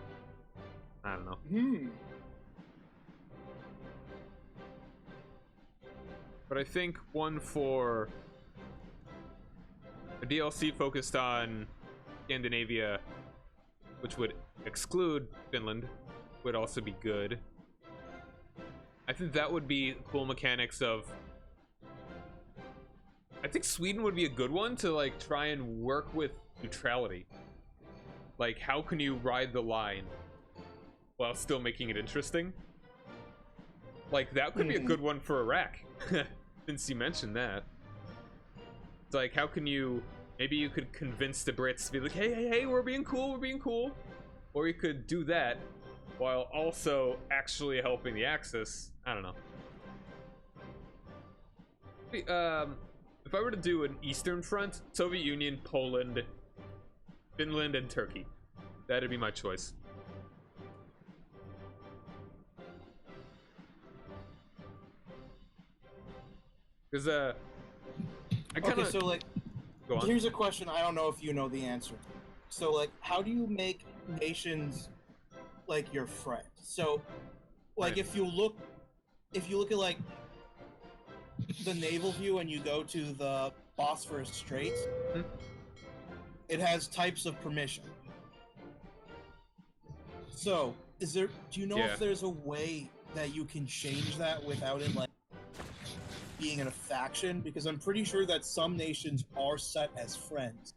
I don't know. But I think one for a DLC focused on Scandinavia, which would exclude Finland, would also be good. I think that would be cool mechanics of... I think Sweden would be a good one to, like, try and work with neutrality. Like, how can you ride the line while still making it interesting? Like, that could be a good one for Iraq, since you mentioned that. It's like, how can you... Maybe you could convince the Brits to be like, hey, we're being cool. Or you could do that while also actually helping the Axis. I don't know. If I were to do an Eastern Front, Soviet Union, Poland, Finland, and Turkey. That'd be my choice. Because, I kind of... Okay, so, like, go on. Here's a question I don't know if you know the answer. So, like, how do you make nations, like, your friend? So, like, Right. if you look at, like, the naval view and you go to the Bosphorus Straits, it has types of permission. So, do you know if there's a way that you can change that without it, like, being in a faction, because I'm pretty sure that some nations are set as friends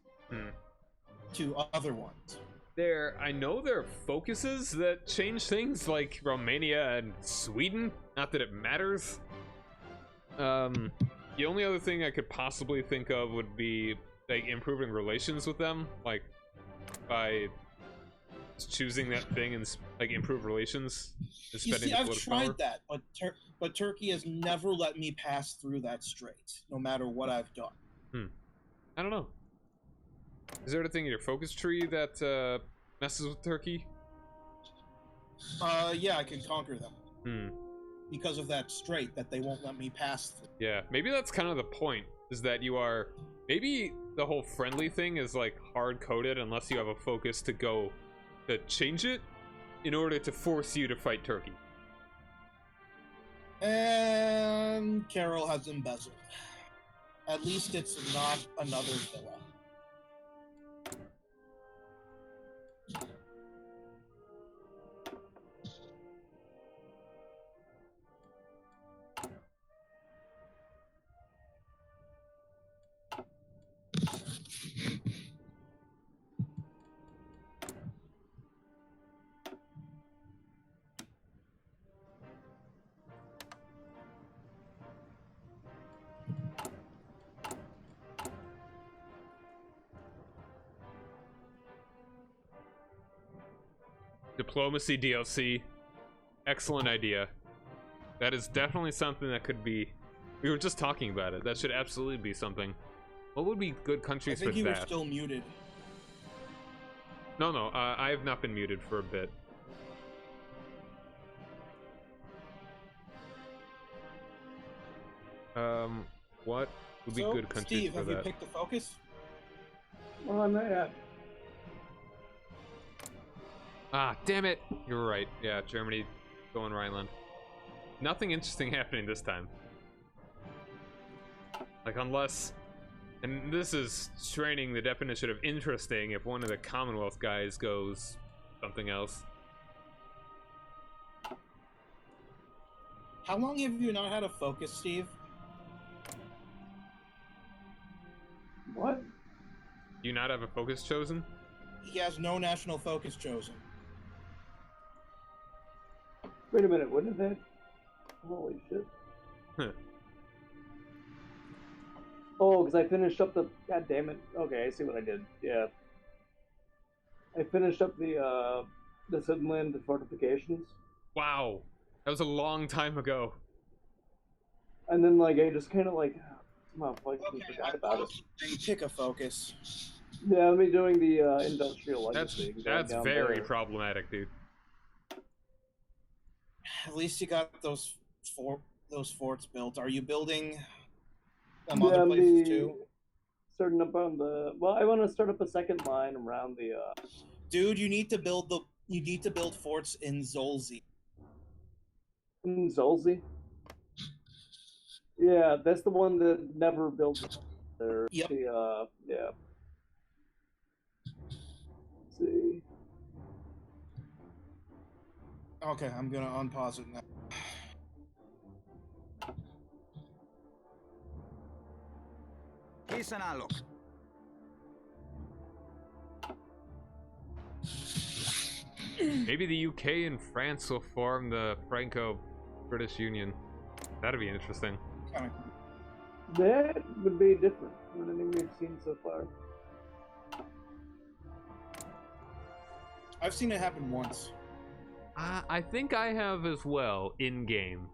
to other ones. I know there are focuses that change things, like Romania and Sweden. Not that it matters. The only other thing I could possibly think of would be like improving relations with them, like by choosing that thing and like improve relations. You see, I've tried that, but Turkey has never let me pass through that strait, no matter what I've done. I don't know. Is there anything in your focus tree that messes with Turkey? Yeah, I can conquer them. Because of that strait that they won't let me pass through. Yeah, maybe that's kind of the point, is that you are... Maybe the whole friendly thing is, like, hard-coded unless you have a focus to go to change it in order to force you to fight Turkey. And Carol has embezzled. At least it's not another villa. Diplomacy DLC. Excellent idea. That is definitely something that could be... We were just talking about it. That should absolutely be something. What would be good countries for that? I think you were still muted. No, I have not been muted for a bit. What would be good countries Steve, for that? have you picked the focus? Well, I'm not yet. Ah, damn it! You're right. Yeah, Germany going Rhineland. Nothing interesting happening this time. Like, unless... And this is straining the definition of interesting if one of the Commonwealth guys goes something else. How long have you not had a focus, Steve? What? Do you not have a focus chosen? He has no national focus chosen. Wait a minute, what is that? Holy shit. Huh. Oh, because I finished up the... God damn it. Okay, I see what I did. Yeah. I finished up the Finland fortifications. Wow. That was a long time ago. And then, like, I just kind of, like... Somehow fucking forgot about it. You pick a focus. Yeah, I'll be doing the industrial That's legacy. very problematic, dude. At least you got those forts built. Are you building them Yeah, other places too? Starting up on the... Well, I want to start up a second line around the... Dude, you need to build forts in Zolzi. In Zolzi? Yeah, that's the one that never built there. Yep. Yeah. Let's see. Okay, I'm gonna unpause it now. Here's an unlock. Maybe the UK and France will form the Franco-British Union. That'd be interesting. Kind That would be different than anything we've seen so far. I've seen it happen once. I think I have as well, in-game.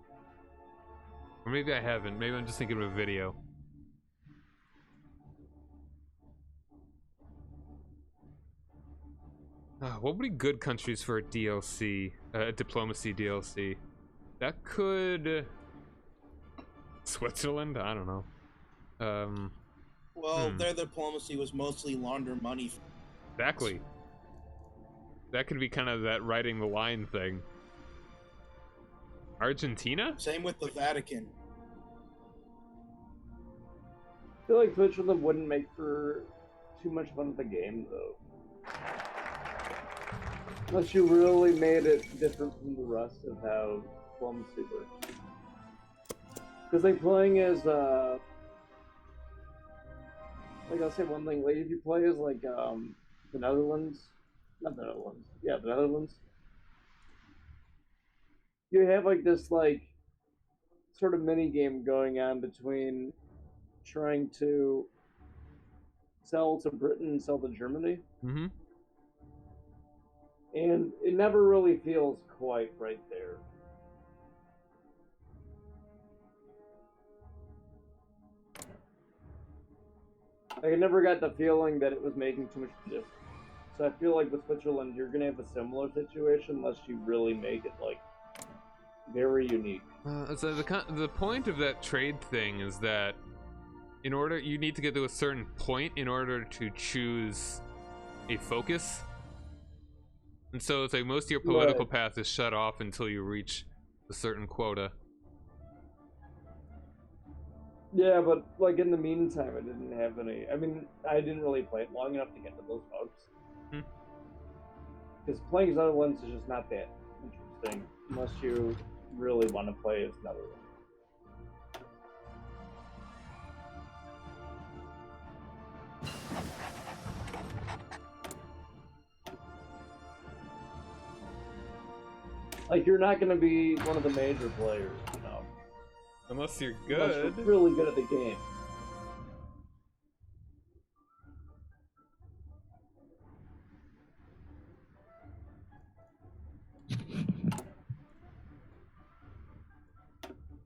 Or maybe I haven't. Maybe I'm just thinking of a video. What would be good countries for a DLC? A diplomacy DLC? That could... Switzerland? I don't know. Well, their diplomacy was mostly launder money. Exactly. That could be kind of that riding the line thing. Argentina? Same with the Vatican. I feel like Switzerland wouldn't make for too much fun of the game, though. Unless you really made it different from the rest of how diplomacy works. Because like playing as like I'll say one thing, like if you play as like the Netherlands, not the Netherlands, yeah, the Netherlands, you have like this like sort of mini game going on between trying to sell to Britain and sell to Germany. Mm-hmm. And it never really feels quite right there. Like, I never got the feeling that it was making too much difference. So I feel like with Switzerland, you're gonna have a similar situation unless you really make it like very unique. So the point of that trade thing is that you need to get to a certain point in order to choose a focus. And so it's like most of your political path is shut off until you reach a certain quota. Yeah, but like in the meantime, I didn't have any. I mean, I didn't really play it long enough to get to those bugs. Because playing as Netherlands is just not that interesting unless you really want to play as Netherlands. Like, you're not going to be one of the major players, you know. Unless you're good. Unless you're really good at the game.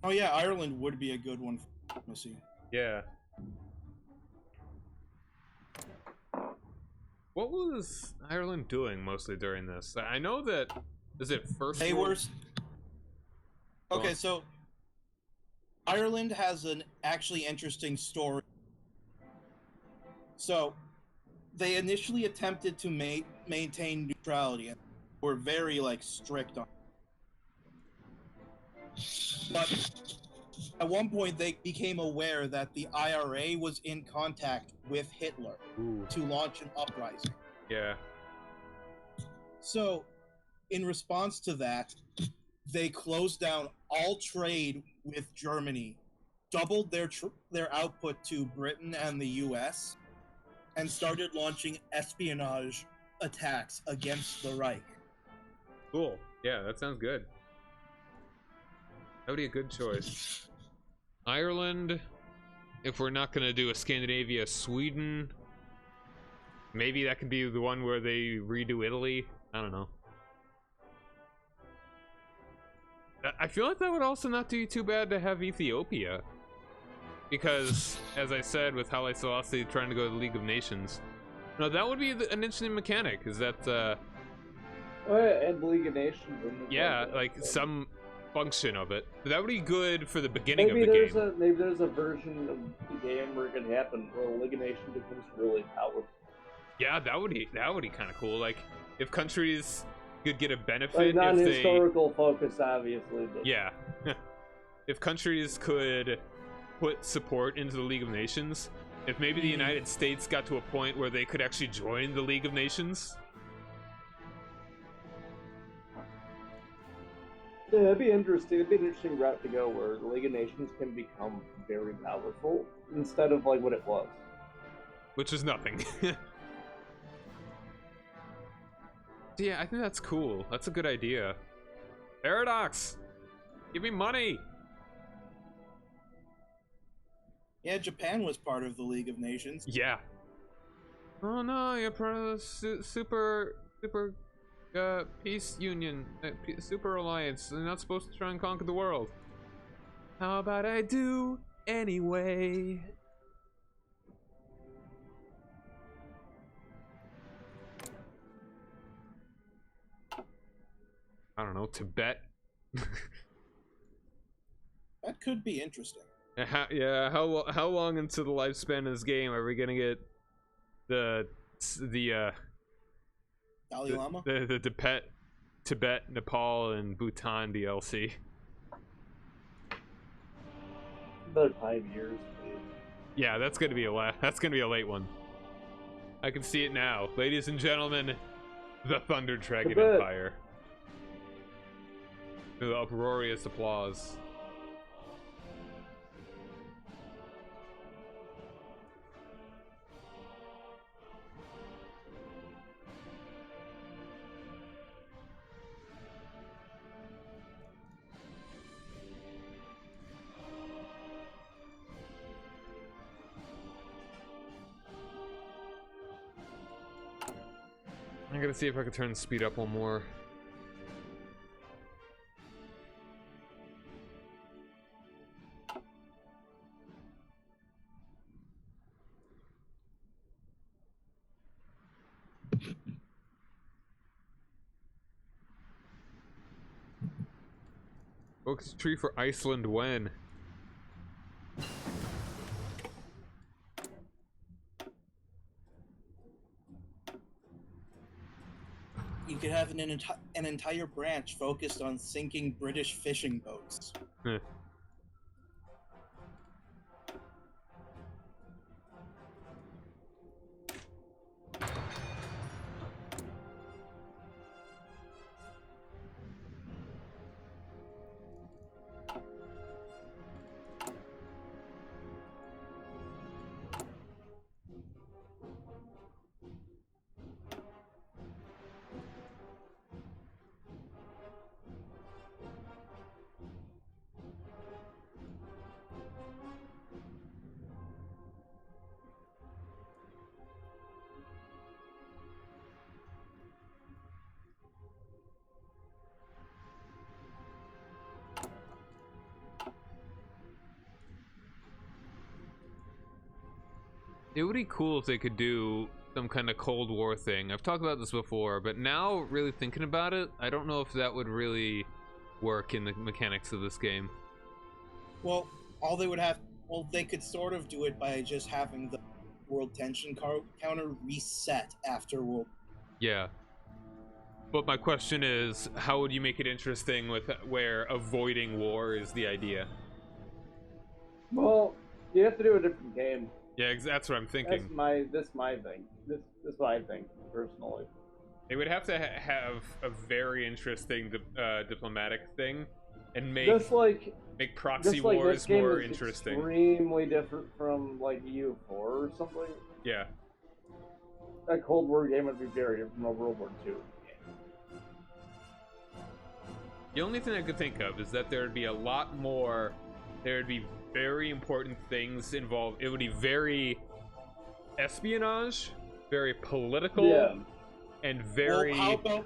Oh yeah, Ireland would be a good one for diplomacy. Yeah. What was Ireland doing mostly during this? I know that is it first They world? were okay, so Ireland has an actually interesting story. So they initially attempted to maintain neutrality and were very like strict on it. But at one point they became aware that the IRA was in contact with Hitler to launch an uprising. Yeah. So in response to that, they closed down all trade with Germany, doubled their output to Britain and the US, and started launching espionage attacks against the Reich. Cool. Yeah, that sounds good. That would be a good choice. Ireland, if we're not gonna do a Scandinavia, Sweden. Maybe that could be the one where they redo Italy. I don't know. I feel like that would also not do too bad to have Ethiopia. Because, as I said, with Haile Selassie trying to go to the League of Nations. No, that would be an interesting mechanic, is that, Oh yeah, and the League of Nations. yeah, like some function of it. But that would be good for the beginning maybe of the game. Maybe there's a version of the game where it can happen where the League of Nations becomes really powerful. Yeah, that would be kind of cool. Like, if countries could get a benefit Like, if non-historical focus, obviously. But... yeah. If countries could put support into the League of Nations, if maybe the United States got to a point where they could actually join the League of Nations. Yeah, it'd be interesting. It'd be an interesting route to go where the League of Nations can become very powerful instead of like what it was. Which is nothing. Yeah, I think that's cool. That's a good idea. Paradox! Give me money! Yeah, Japan was part of the League of Nations. Yeah. Oh no, you're part of the super peace union, super alliance. They're not supposed to try and conquer the world. How about I do anyway? I don't know, Tibet. That could be interesting. How long into the lifespan of this game are we gonna get the Dalai Lama? the Tibet, Nepal, and Bhutan DLC? About 5 years. Yeah, that's gonna be a late one. I can see it now, ladies and gentlemen. The Thunder Dragon Tibet. Empire. The uproarious applause. I'm gonna see if I can turn the speed up one more. Focus tree for Iceland when? You could have an entire branch focused on sinking British fishing boats. Heh. It would be cool if they could do some kind of Cold War thing. I've talked about this before, but now really thinking about it, I don't know if that would really work in the mechanics of this game. Well, they could sort of do it by just having the world tension counter reset after World. Yeah. But my question is, how would you make it interesting with where avoiding war is the idea? Well, you have to do a different game. Yeah, that's what I'm thinking. That's my thing. This is what I think personally. They would have to have a very interesting diplomatic thing, and make proxy wars more interesting. Extremely different from like EU4 or something. Yeah. A Cold War game would be very different from a World War II game. The only thing I could think of is that there would be a lot more. There would be very important things involved. It would be very espionage, very political, and very. Well,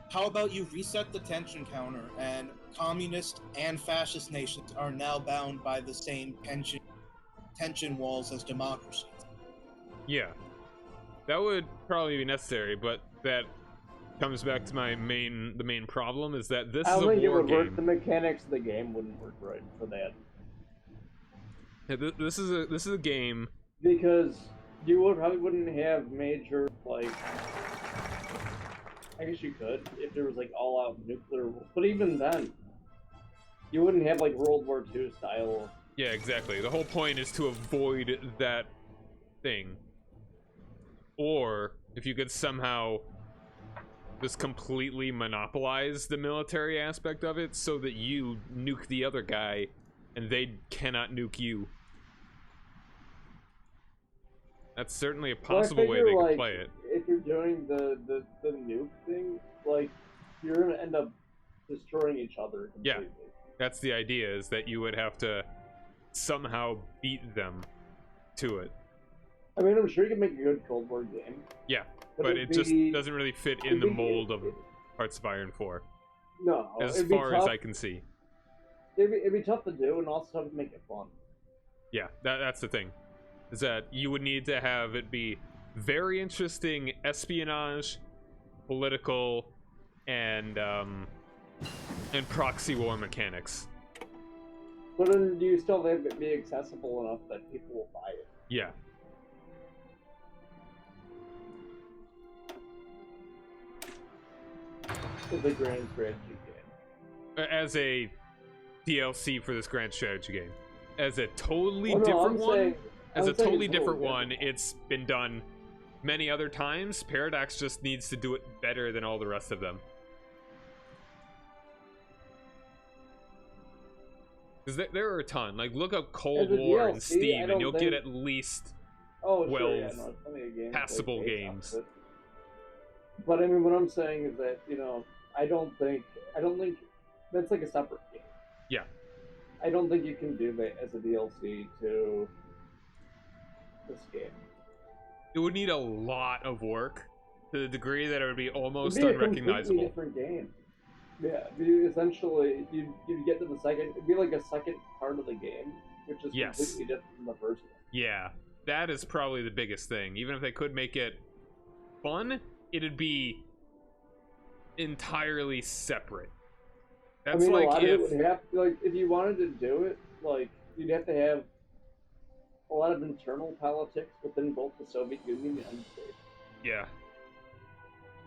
how about you reset the tension counter, and communist and fascist nations are now bound by the same tension walls as democracies. Yeah, that would probably be necessary, but that comes back to the main problem is that this is a war game. I don't think it would work. The mechanics of the game wouldn't work right for that. Yeah, this is a game because you probably wouldn't have major like. I guess you could if there was like all-out nuclear, but even then, you wouldn't have like World War II style. Yeah, exactly. The whole point is to avoid that thing, or if you could somehow just completely monopolize the military aspect of it, so that you nuke the other guy, and they cannot nuke you. That's certainly a possible way they can play it. If you're doing the nuke thing, like, you're gonna end up destroying each other completely. Yeah, that's the idea, is that you would have to somehow beat them to it. I mean, I'm sure you can make a good Cold War game. Yeah, but it just doesn't really fit in the mold of Hearts of Iron 4. No, as far as I can see. It'd be tough to do, and also tough to make it fun. Yeah, that's the thing. Is that you would need to have it be very interesting espionage, political, and proxy war mechanics. But then do you still have it be accessible enough that people will buy it? Yeah. It's a grand strategy game. As a DLC for this grand strategy game. As a totally different one. As a totally different one, it's been done many other times. Paradox just needs to do it better than all the rest of them. Because there are a ton. Like, look up Cold War and Steam, and you'll get at least 12 passable games. But I mean, what I'm saying is that, I don't think that's like a separate game. Yeah. I don't think you can do that as a DLC to this game. It would need a lot of work to the degree that it would be almost It'd be unrecognizable. A completely different game. Yeah, essentially, you'd get to the second. It'd be like a second part of the game, which is completely different from the first one. Yeah, that is probably the biggest thing. Even if they could make it fun, it'd be entirely separate. That's a like lot of it would have if you wanted to do it, you'd have to have a lot of internal politics within both the Soviet Union and the United States. Yeah.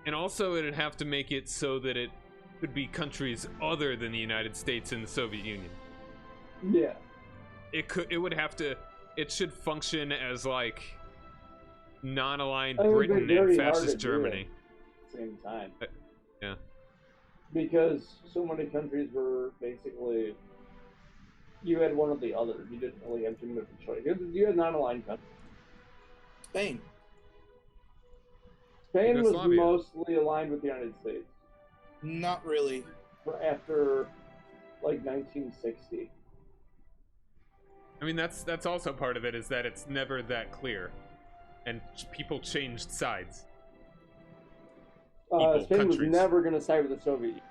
And also it'd have to make it so that it could be countries other than the United States and the Soviet Union. Yeah. It should function as like non-aligned It would be Britain very and hard fascist to do it Germany. at the same time. Yeah. Because so many countries were basically, you had one or the other. You didn't really have too much of a choice. You had non-aligned countries. Spain. Spain was Yugoslavia. mostly aligned with the United States. Not really. After, 1960. I mean, that's also part of it, is that it's never that clear. And people changed sides. Spain countries. was never going to side with the Soviet Union.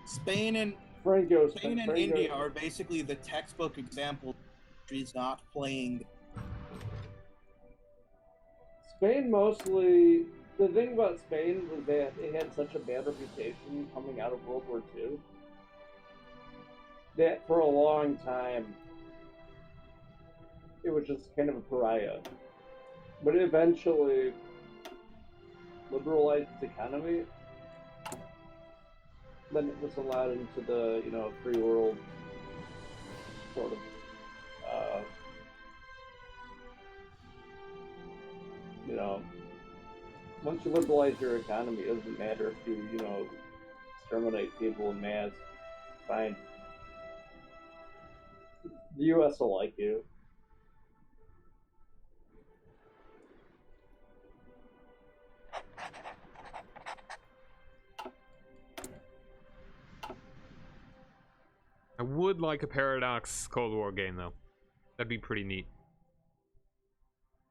Spain and India are basically the textbook example of countries not playing. Spain mostly. The thing about Spain was that it had such a bad reputation coming out of World War II that for a long time it was just kind of a pariah. But it eventually liberalized its economy. Then it was allowed into the, free world sort of, once you liberalize your economy, it doesn't matter if you, exterminate people in mass. Fine. The U.S. will like you. I would like a Paradox Cold War game, though. That'd be pretty neat.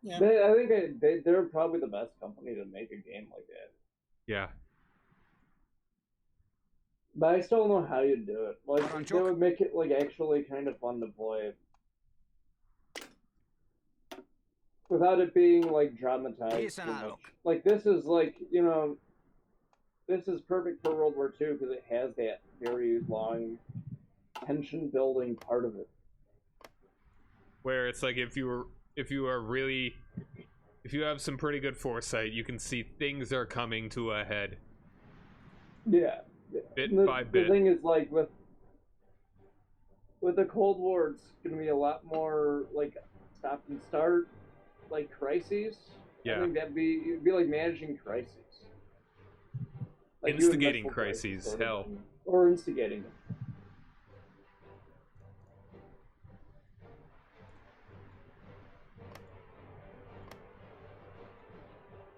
Yeah. I think they're probably the best company to make a game like that. Yeah. But I still don't know how you'd do it. They would make it, actually kind of fun to play. Without it being, dramatized too much. This is, this is perfect for World War II because it has that very long tension-building part of it. Where it's like if you have some pretty good foresight, you can see things are coming to a head. Yeah. Bit by bit. The thing is, with the Cold War, it's going to be a lot more, stop and start, crises. Yeah. I think it'd be like managing crises. Instigating crises, hell. Or instigating them.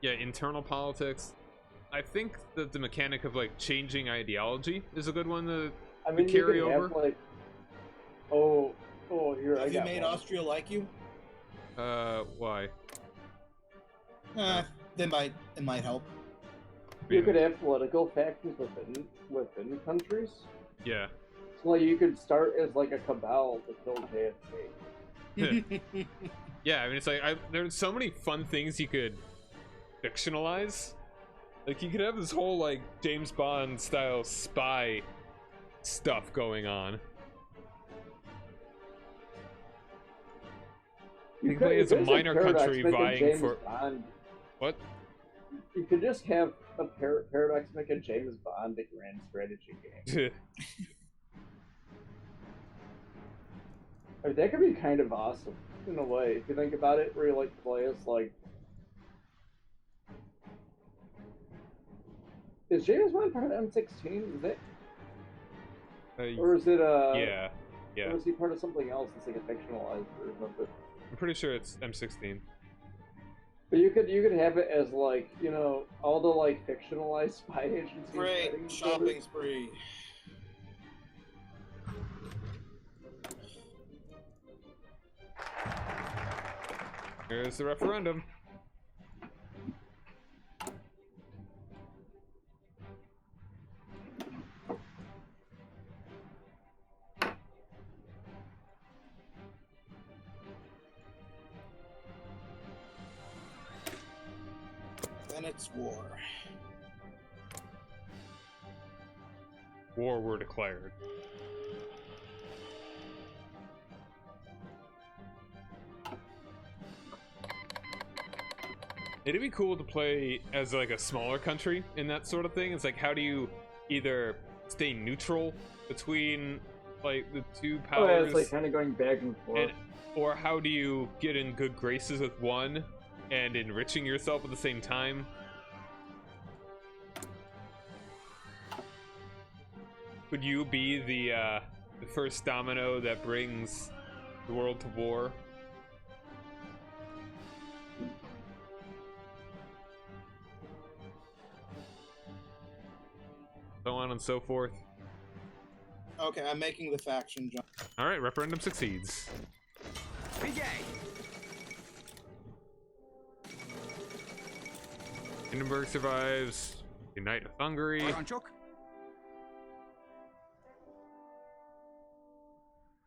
Yeah, internal politics. I think that the mechanic of changing ideology is a good one to carry over. Here Have you made Austria like you? Why? It might help. You could have political factions within countries. Yeah. So you could start as a cabal to kill JFK. Yeah, I mean it's there's so many fun things you could fictionalize. You could have this whole James Bond style spy stuff going on. You play as a minor country vying for Bond. What? You could just have a Paradox make a James Bond grand strategy game. That could be kind of awesome in a way if you think about it. Where you play as Is James Bond part of M16? Is it? Or is it Yeah. Or is he part of something else? It's a fictionalized version of it. I'm pretty sure it's M16. But you could have it as all the fictionalized spy agencies. Great shopping spree. Here's the referendum. Then it's war. War were declared. It'd be cool to play as like a smaller country in that sort of thing. It's like, how do you either stay neutral between like the two powers? Oh, yeah, it's like kind of going back and forth. Or how do you get in good graces with one and enriching yourself at the same time? Could you be the first domino that brings the world to war? So on and so forth. Okay, I'm making the faction jump. All right, referendum succeeds. Hindenburg survives. Unite with Hungary. Parancsok.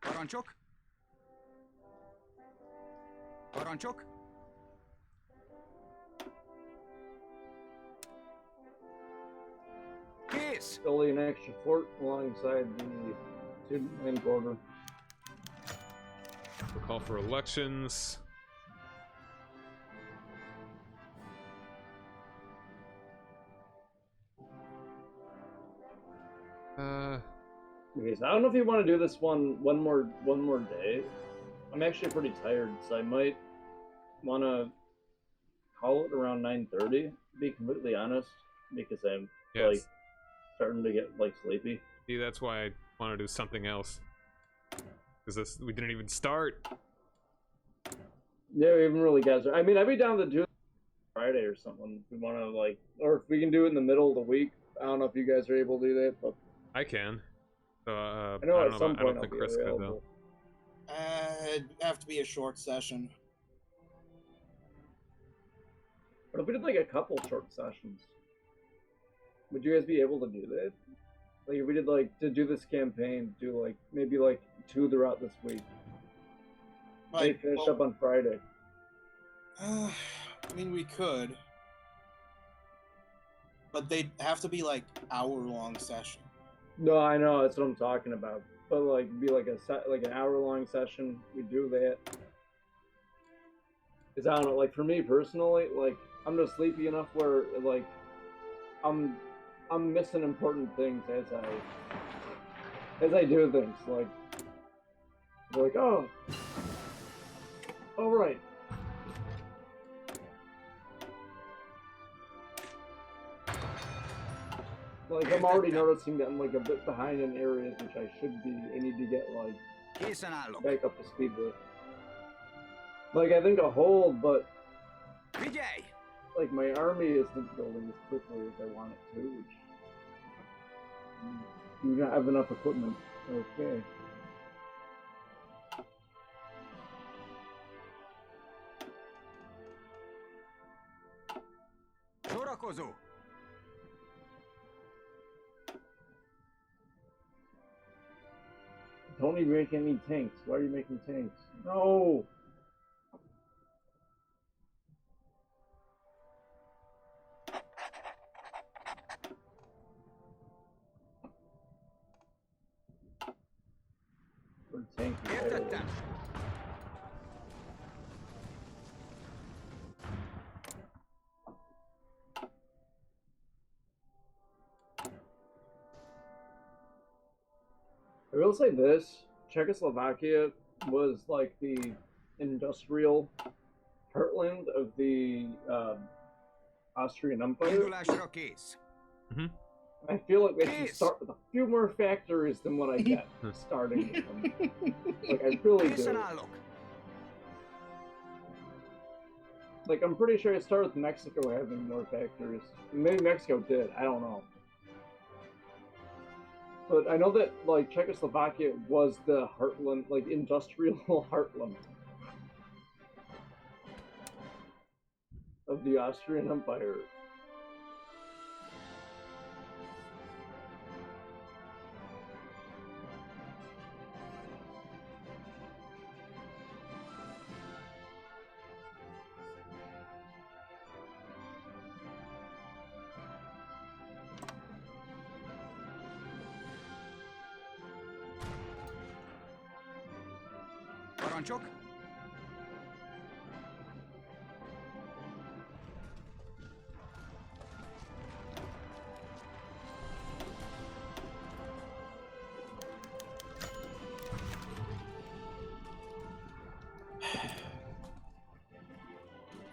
Parancsok. Parancsok. Kész! Building an extra fort alongside the student border. We'll call for elections. Okay, so I don't know if you want to do this one more day. I'm actually pretty tired, so I might want to call it around 9:30. To be completely honest, because I'm like starting to get like sleepy. See, that's why I want to do something else. Because we didn't even start. Yeah, we haven't really got. I mean, I'd be down to do Friday or something. If we want to like, or if we can do it in the middle of the week. I don't know if you guys are able to do that, but I can. So I know at some I point don't think I'll be Chris could though. available. It'd have to be a short session. But if we did like a couple short sessions, would you guys be able to do that? Like if we did like to do this campaign, do like maybe like 2 throughout this week. They finish up on Friday. I mean, we could, but they'd have to be like hour-long session. No, I know that's what I'm talking about. But like be like like an hour-long session. We do that. Cause I don't know. Like for me personally, like I'm just sleepy enough where like I'm missing important things as I do things. Like they're like, oh, all right. Like I'm already noticing that I'm like a bit behind in areas which I should be. I need to get like back up to speed with. Like I think a hold, but like my army isn't building as quickly as I want it to, which do not have enough equipment. Okay. Szórakozó! Don't even make any tanks. Why are you making tanks? No! We're tanking. Értettem! I will say this, Czechoslovakia was like the industrial heartland of the Austrian Empire. Indulásra kész. I feel like they should start with a few more factories than what I get starting with them. Like, I really Készen do. állok. Like, I'm pretty sure I started with Mexico having more factories. Maybe Mexico did, I don't know. But I know that, like, Czechoslovakia was the heartland, like, industrial heartland. of the Austrian Empire. Paranchok?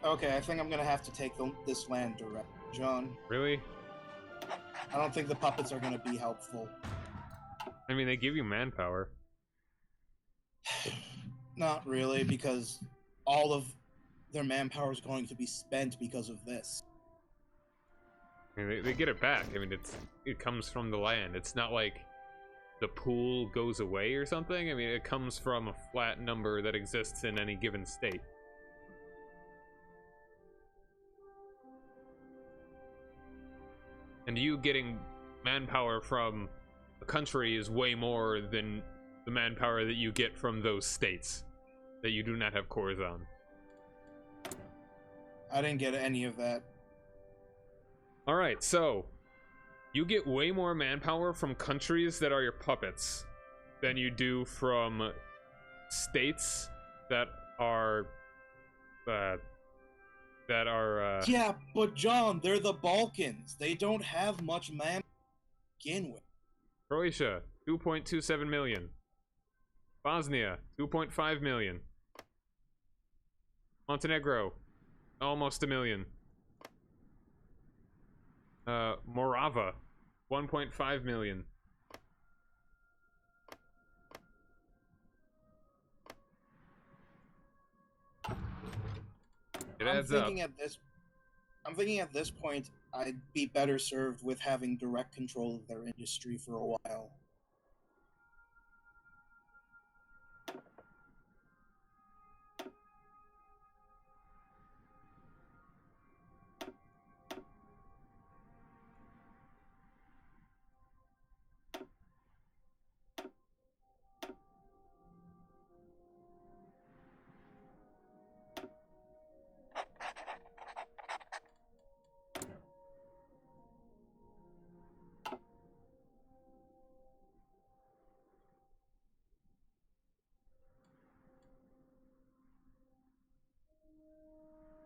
Okay, I think I'm gonna have to take this land direct, John. Really? I don't think the puppets are gonna be helpful. I mean, they give you manpower. Not really, because all of their manpower is going to be spent because of this. I mean, they get it back. I mean, it comes from the land. It's not like the pool goes away or something. I mean, it comes from a flat number that exists in any given state. And you getting manpower from a country is way more than the manpower that you get from those states that you do not have cores on. I didn't get any of that. Alright, so you get way more manpower from countries that are your puppets than you do from states that are Yeah, but John, they're the Balkans. They don't have much man to begin with. Croatia, 2.27 million. Bosnia, 2.5 million. Montenegro, almost a million. Morava, 1.5 million. It adds up. I'm thinking at this point, I'd be better served with having direct control of their industry for a while.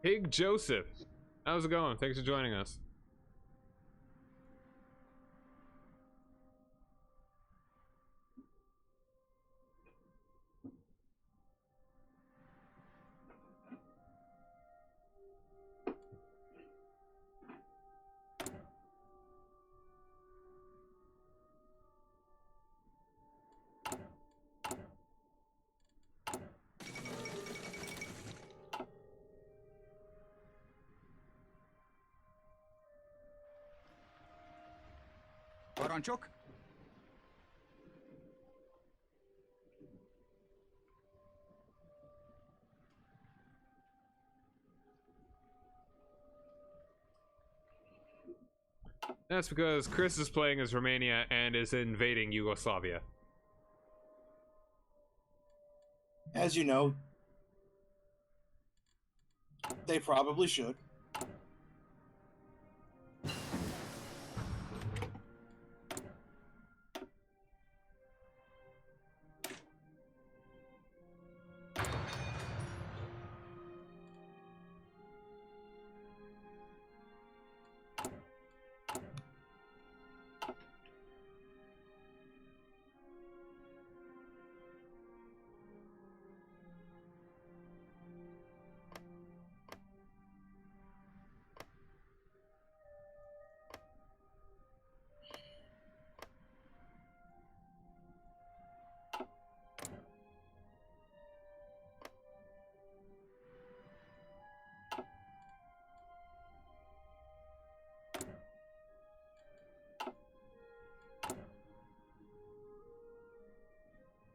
Pig Joseph, how's it going? Thanks for joining us. Paranchok? That's because Chris is playing as Romania and is invading Yugoslavia. As you know, they probably should.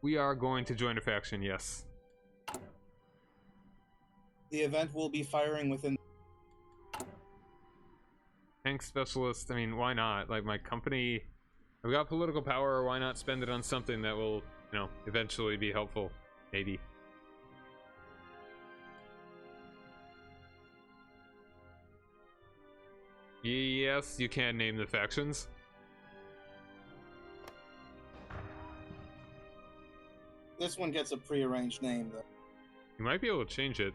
We are going to join a faction, yes. The event will be firing within tank specialist. I mean, why not? Like, my company, I've got political power. Why not spend it on something that will, you know, eventually be helpful? Maybe. Yes, you can name the factions. This one gets a prearranged name, though. You might be able to change it,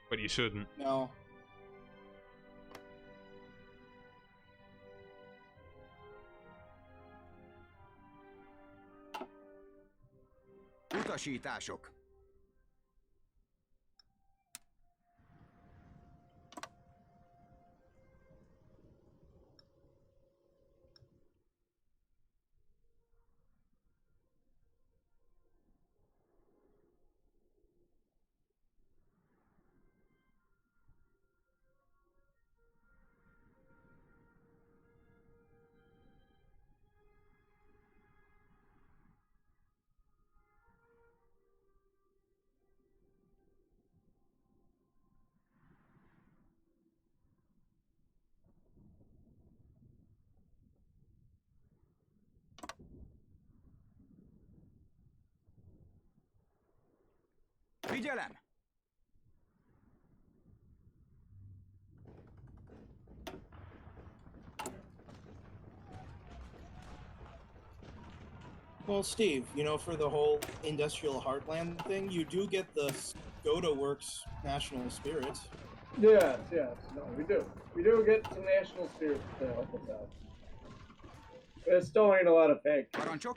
but you shouldn't. No. Utasítások. Figyelem! Well, Steve, you know, for the whole industrial heartland thing, you do get the Skoda Works National Spirit. Yes, yes. No, we do. We do get some national spirits to help us out. But it still ain't a lot of factories. Parancsok?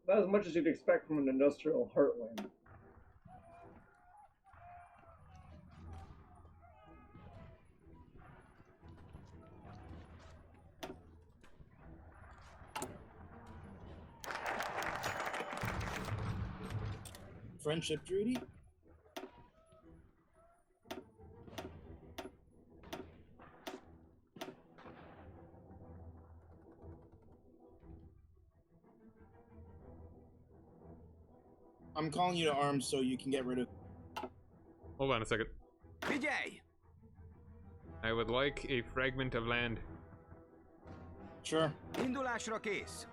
Not as much as you'd expect from an industrial heartland. Friendship treaty? I'm calling you to arms so you can get rid of... Hold on a second. Figyelj! I would like a fragment of land. Sure. Indulásra kész.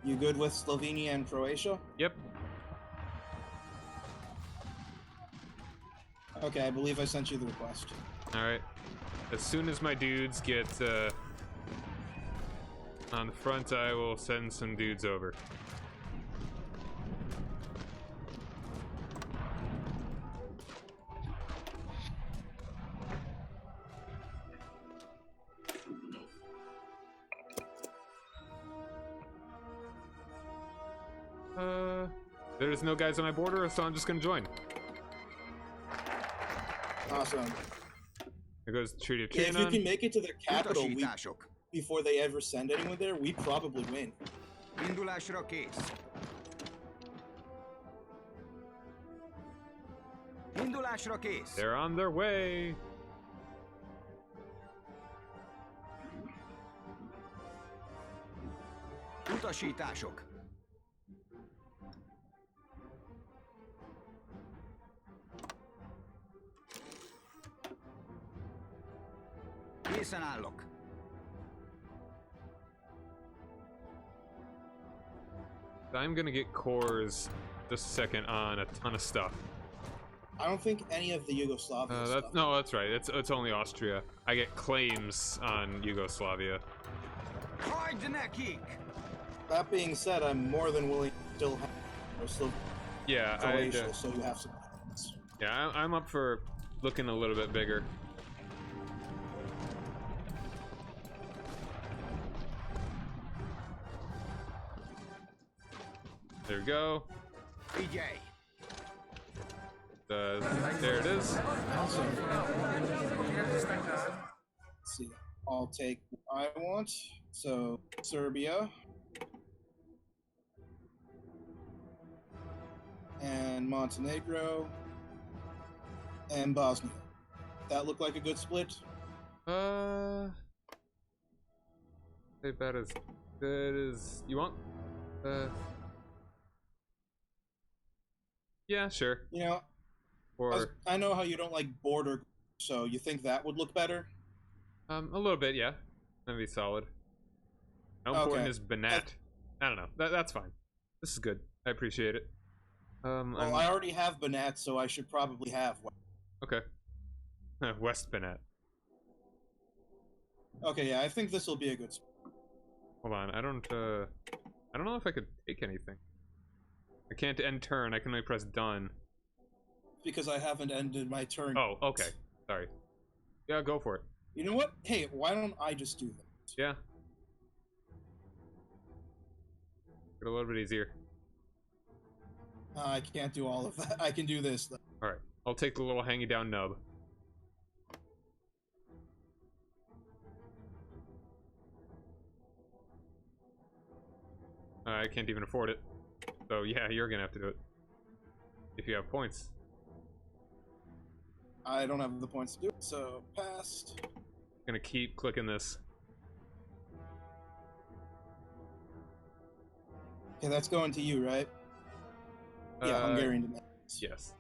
You good with Slovenia and Croatia? Yep. Okay, I believe I sent you the request. Alright. As soon as my dudes get on the front, I will send some dudes over. There's no guys on my border, so I'm just gonna join. Awesome. There goes the Treaty of Yeah, if you Trianon. can make it to the capital Utasítások. before they ever send anyone there, we probably win. Indulásra kész. Indulásra kész. They're on their way. Utasítások. Készen állok. I'm gonna get cores just a second on a ton of stuff. I don't think any of the Yugoslavia stuff. No, that's right. It's only Austria. I get claims on Yugoslavia. Hagyd nekik! That being said, I'm more than willing to still have Yeah, Croatia, so you have some plans. yeah, I'm up for looking a little bit bigger. There we go. Figyelj! There it is. Awesome. Let's see. I'll take what I want. So, Serbia. And Montenegro. And Bosnia. That look like a good split? Say about as good as you want. Yeah, sure. You know, Or I know how you don't like border, so you think that would look better? a little bit, yeah. That'd be solid. How important Okay. is Banat? I don't know. That's fine. This is good. I appreciate it. Well, I already have Banat, so I should probably have one. Okay. West Banat. Okay, yeah, I think this will be a good spot. Hold on. I don't know if I could take anything. I can't end turn. I can only press done. Because I haven't ended my turn. Oh, okay. Sorry. Yeah, go for it. You know what? Hey, why don't I just do that? Yeah. Get a little bit easier. I can't do all of that. I can do this, though. Alright. I'll take the little hanging down nub. I can't even afford it. So yeah, you're gonna have to do it. If you have points. I don't have the points to do it, so passed. Gonna keep clicking this. Okay, that's going to you, right? Yeah, Hungarian demands. Yes.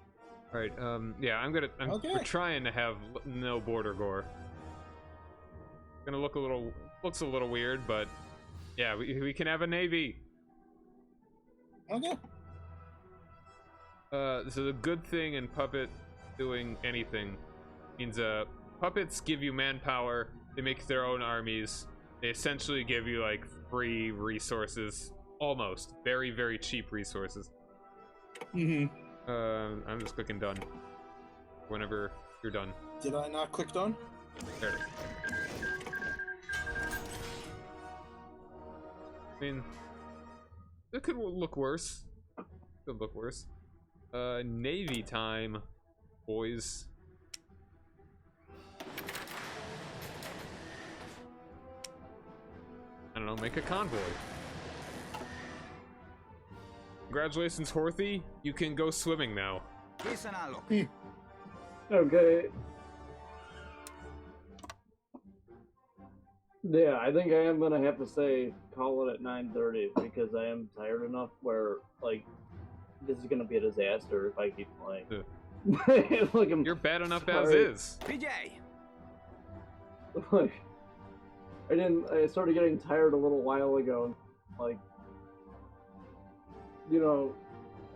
Alright, yeah, Okay. we're trying to have no border gore. Gonna looks a little weird, but yeah, we can have a navy. Okay. So the good thing in Puppet doing anything means puppets give you manpower, they make their own armies, they essentially give you like free resources, almost very, very cheap resources. I'm just clicking done whenever you're done. Did I not click done? There it is. I mean, it could look worse. Could look worse. Navy time, boys. I don't know, make a convoy. Congratulations, Horthy. You can go swimming now. Okay. Yeah, I think I am gonna have to say call it at 9:30 because I am tired enough where like this is gonna be a disaster if I keep playing. Like, You're bad enough as is. PJ! Like, I started getting tired a little while ago. Like, you know,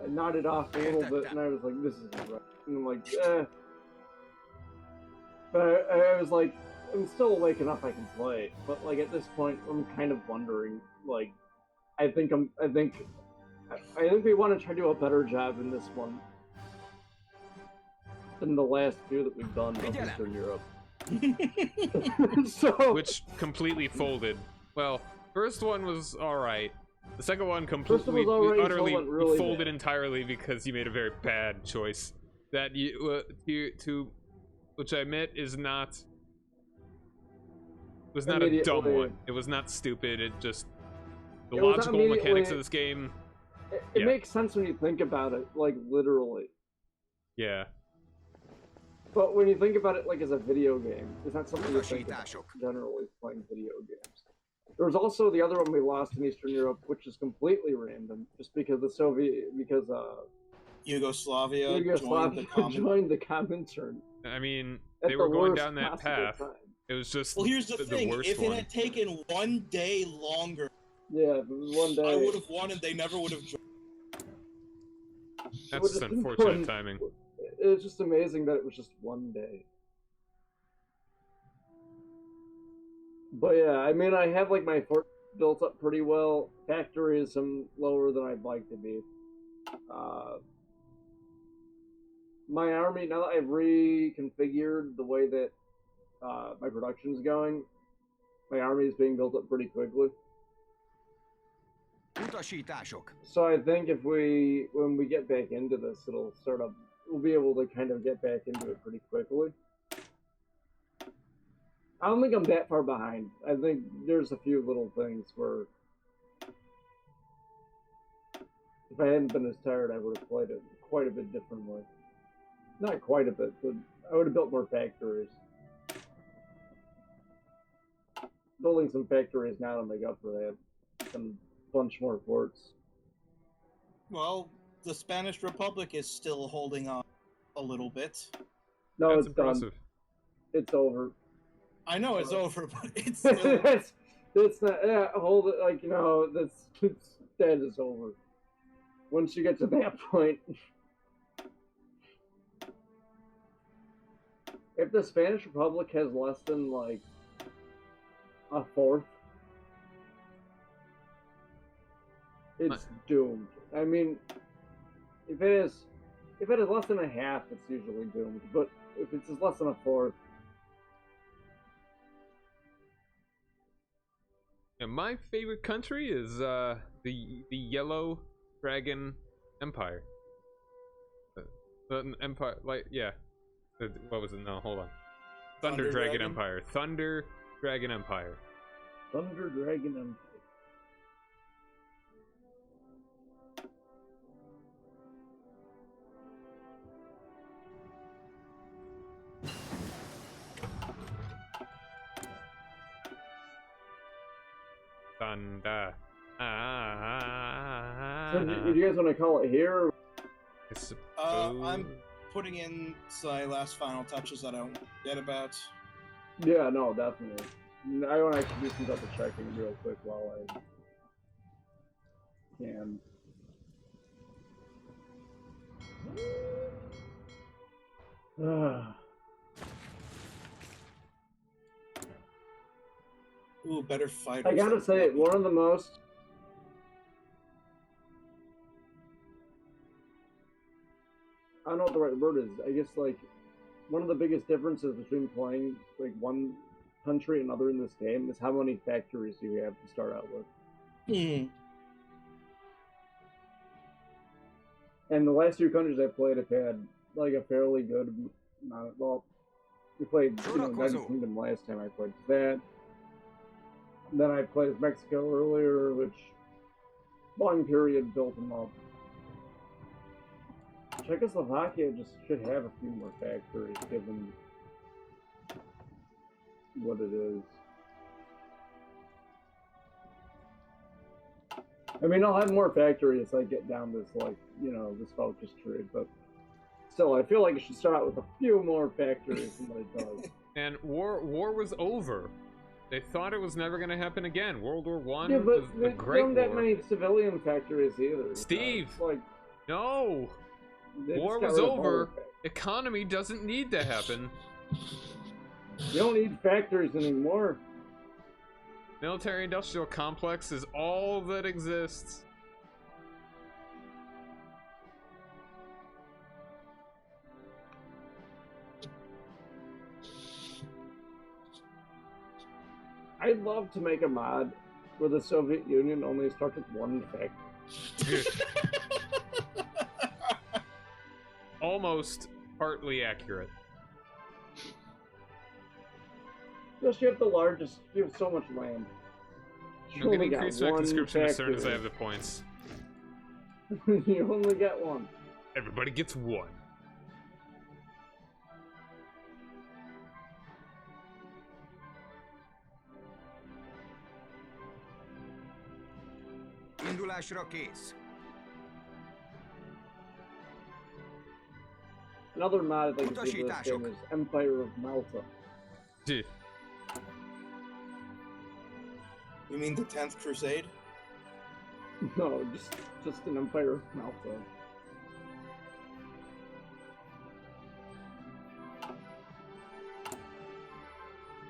I nodded off a little bit and I was like, this isn't right. And I'm like, eh. But I was like, I'm still awake enough I can play. But like at this point, I'm kind of wondering, like, I think we want to try to do a better job in this one than the last few that we've done of Eastern Europe. So, Which completely folded. Well, first one was alright. The second one completely, utterly really folded bad. entirely because you made a very bad choice. That which I admit was not a dumb one. It was not stupid. It just the logical mechanics of this game. It makes sense when you think about it, like literally. Yeah. But when you think about it, like as a video game, it's not something you think about generally playing video games. There was also the other one we lost in Eastern Europe, which is completely random, just because Yugoslavia joined the Comintern. I mean, they were going down that path. Time. It was just well. Here's the thing: worst if one. it had taken 1 day longer, yeah, 1 day, I would have won, and they never would have joined. That's just unfortunate timing. It's just amazing that it was just 1 day. But yeah, I mean, I have like my fort built up pretty well. Factory is some lower than I'd like to be. My army, now that I've reconfigured the way that my production's going, my army is being built up pretty quickly. So I think when we get back into this, we'll be able to kind of get back into it pretty quickly. I don't think I'm that far behind. I think there's a few little things where if I hadn't been as tired, I would have played it quite a bit differently. Not quite a bit, but I would have built more factories. Building some factories now to make up for that. And a bunch more forts. Well, the Spanish Republic is still holding on a little bit. No, That's it's impressive. done. It's over. I know it's over, but it's still. It's not. Yeah, hold it. Like, you know, that is over. Once you get to that point, if the Spanish Republic has less than like a fourth, it's doomed. I mean, if it is less than a half, it's usually doomed. But if it's less than a fourth, Yeah, my favorite country is the Yellow Dragon Empire. The Empire, like, yeah. What was it? No, hold on. Thunder Dragon Empire. Thunder Dragon Empire. Thunder Dragon Empire. Thunder. So, do you guys want to call it here? I'm putting in my last final touches that I don't forget about. Yeah, no, definitely. I want to actually do some double checking real quick while I can. Ooh, better fighters. I gotta say, one of the most. I don't know what the right word is. I guess, like, one of the biggest differences between playing, like, one country and another in this game is how many factories you have to start out with. And the last two countries I played have had, like, a fairly good amount. Well, we played, United Kingdom last time I played that. And then I played as Mexico earlier, which long period built them up. Czechoslovakia just should have a few more factories, given what it is. I mean, I'll have more factories as I get down this, like, this focus tree, but still, I feel like it should start out with a few more factories than what it does. And war was over. They thought it was never going to happen again. World War One Yeah, but was they a great don't war. that many civilian factories either. Steve! Like, No! War was over. Economy doesn't need to happen. You don't need factories anymore. Military-industrial complex is all that exists. I'd love to make a mod where the Soviet Union only starts with one factory. Almost partly accurate. Plus, you have the largest. You have so much land. I'm gonna increase my conscription as soon as I have the points. You only get one. Everybody gets one. Indulásra kész. Another mod I think is Empire of Malta. Dude. You mean the 10th Crusade? No, just an Empire of Malta.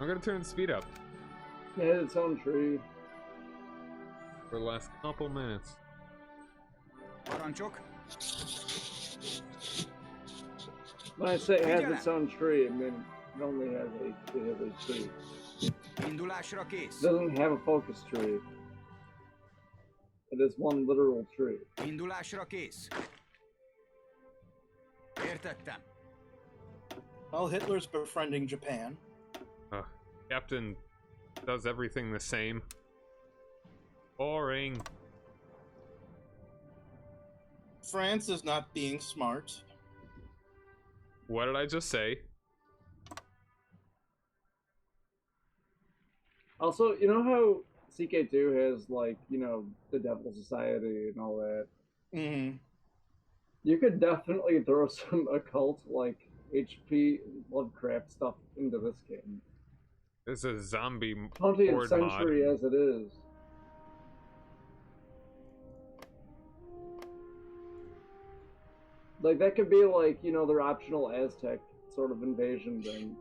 I'm gonna turn the speed up. It has its own tree. For the last couple minutes. Parancsok. When I say it has its own tree, I mean it only has a tree. Indulásra kész. It doesn't have a focus tree. It is one literal tree. Indulásra kész. Értettem. Well, Hitler's befriending Japan. Captain does everything the same. Boring. France is not being smart. What did I just say? Also, you know how CK2 has, like, the Devil Society and all that? Mm-hmm. You could definitely throw some occult like HP Lovecraft stuff into this game. There's a zombie 20th horde mod. century as it is. Like that could be like, you know, their optional Aztec sort of invasion thing.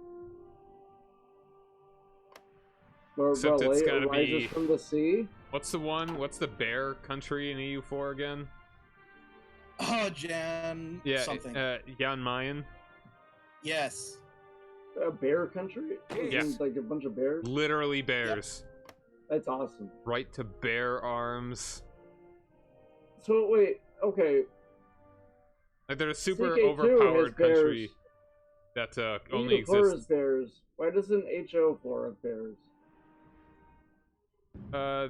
Where Except it's R'lyeh gotta arises be... from the sea. What's the one? What's the bear country in EU4 again? Oh, Jan. Yeah, Something. Jan Mayen. Yes. A bear country? Yeah. Like a bunch of bears? Literally bears. Yep. That's awesome. Right to bear arms. So wait, okay. Like they're a super CK2 overpowered has bears. country that only EU4 has exists. bears. Why doesn't HO4 have bears?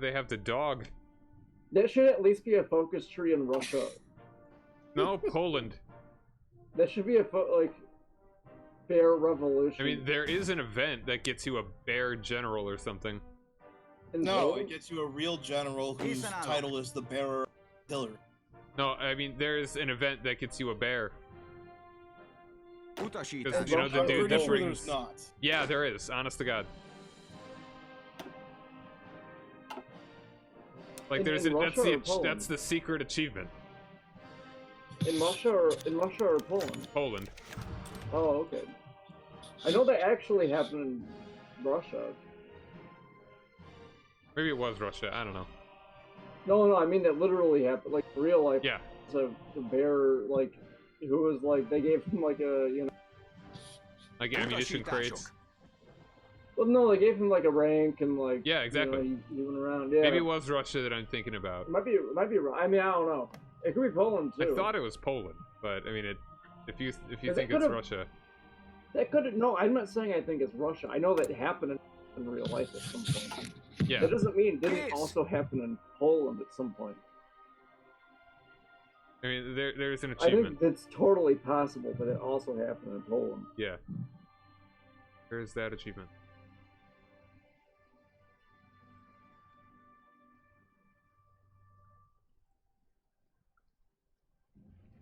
They have the dog. That should at least be a focus tree in Russia. No, Poland. That should be a bear revolution. I mean, there is an event that gets you a bear general or something. No, it gets you a real general whose title is the bearer of artillery. No, I mean, there's an event that gets you a bear. Because, you know, the I'm dude pretty that sure brings... there's not. Yeah, there is, honest to God. Like, there's that's the secret achievement. In Russia or Poland? Poland. Oh, okay. I know that actually happened in Russia. Maybe it was Russia, I don't know. No, I mean that literally happened, like real life. Yeah. So the bear, like, who was like, they gave him like a, you know, like ammunition crates. Well, no, they gave him like a rank and like. Yeah, exactly. You know, he went around. Yeah. Maybe it was Russia that I'm thinking about. It might be. I mean, I don't know. It could be Poland too. I thought it was Poland, but I mean, if you think it's Russia. That could no. I'm not saying I think it's Russia. I know that happened in real life at some point. Yeah. That doesn't mean it didn't also happen in Poland at some point. I mean, there's an achievement. I think it's totally possible that it also happened in Poland. Yeah. Where's that achievement?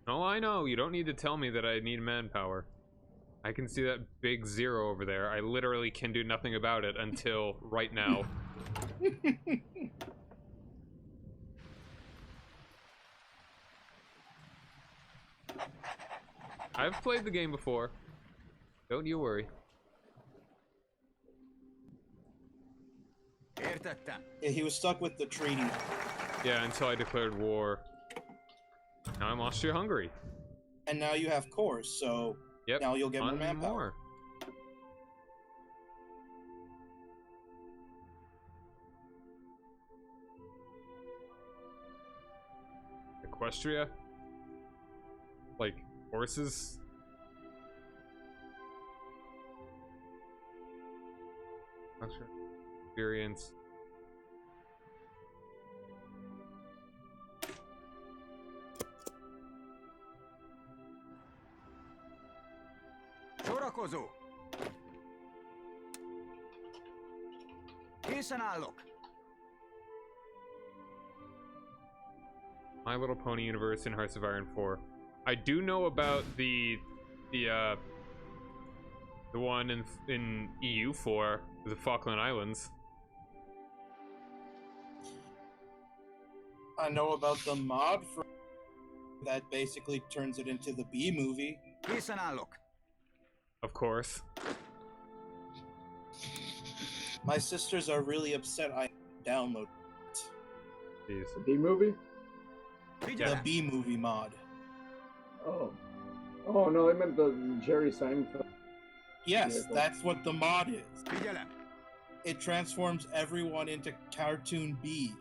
Oh, I know. You don't need to tell me that I need manpower. I can see that big 0 over there. I literally can do nothing about it until right now. I've played the game before. Don't you worry. Yeah, he was stuck with the treaty. Yeah, until I declared war. Now I'm Austria-Hungary. And now you have cores, so yep. Now you'll get more manpower. Equestria? Like, horses? Experience. Sorakozó! Készen állok! My Little Pony universe in Hearts of Iron 4. I do know about the one in EU4, the Falkland Islands. I know about the mod for that basically turns it into the B movie. Készen állok! Of course. My sisters are really upset I downloaded it. Jeez. The B movie? Yeah. The B movie mod. Oh. Oh no, I meant the Jerry Seinfeld. Yes, vehicle. that's what the mod is. Figyelem! It transforms everyone into cartoon B.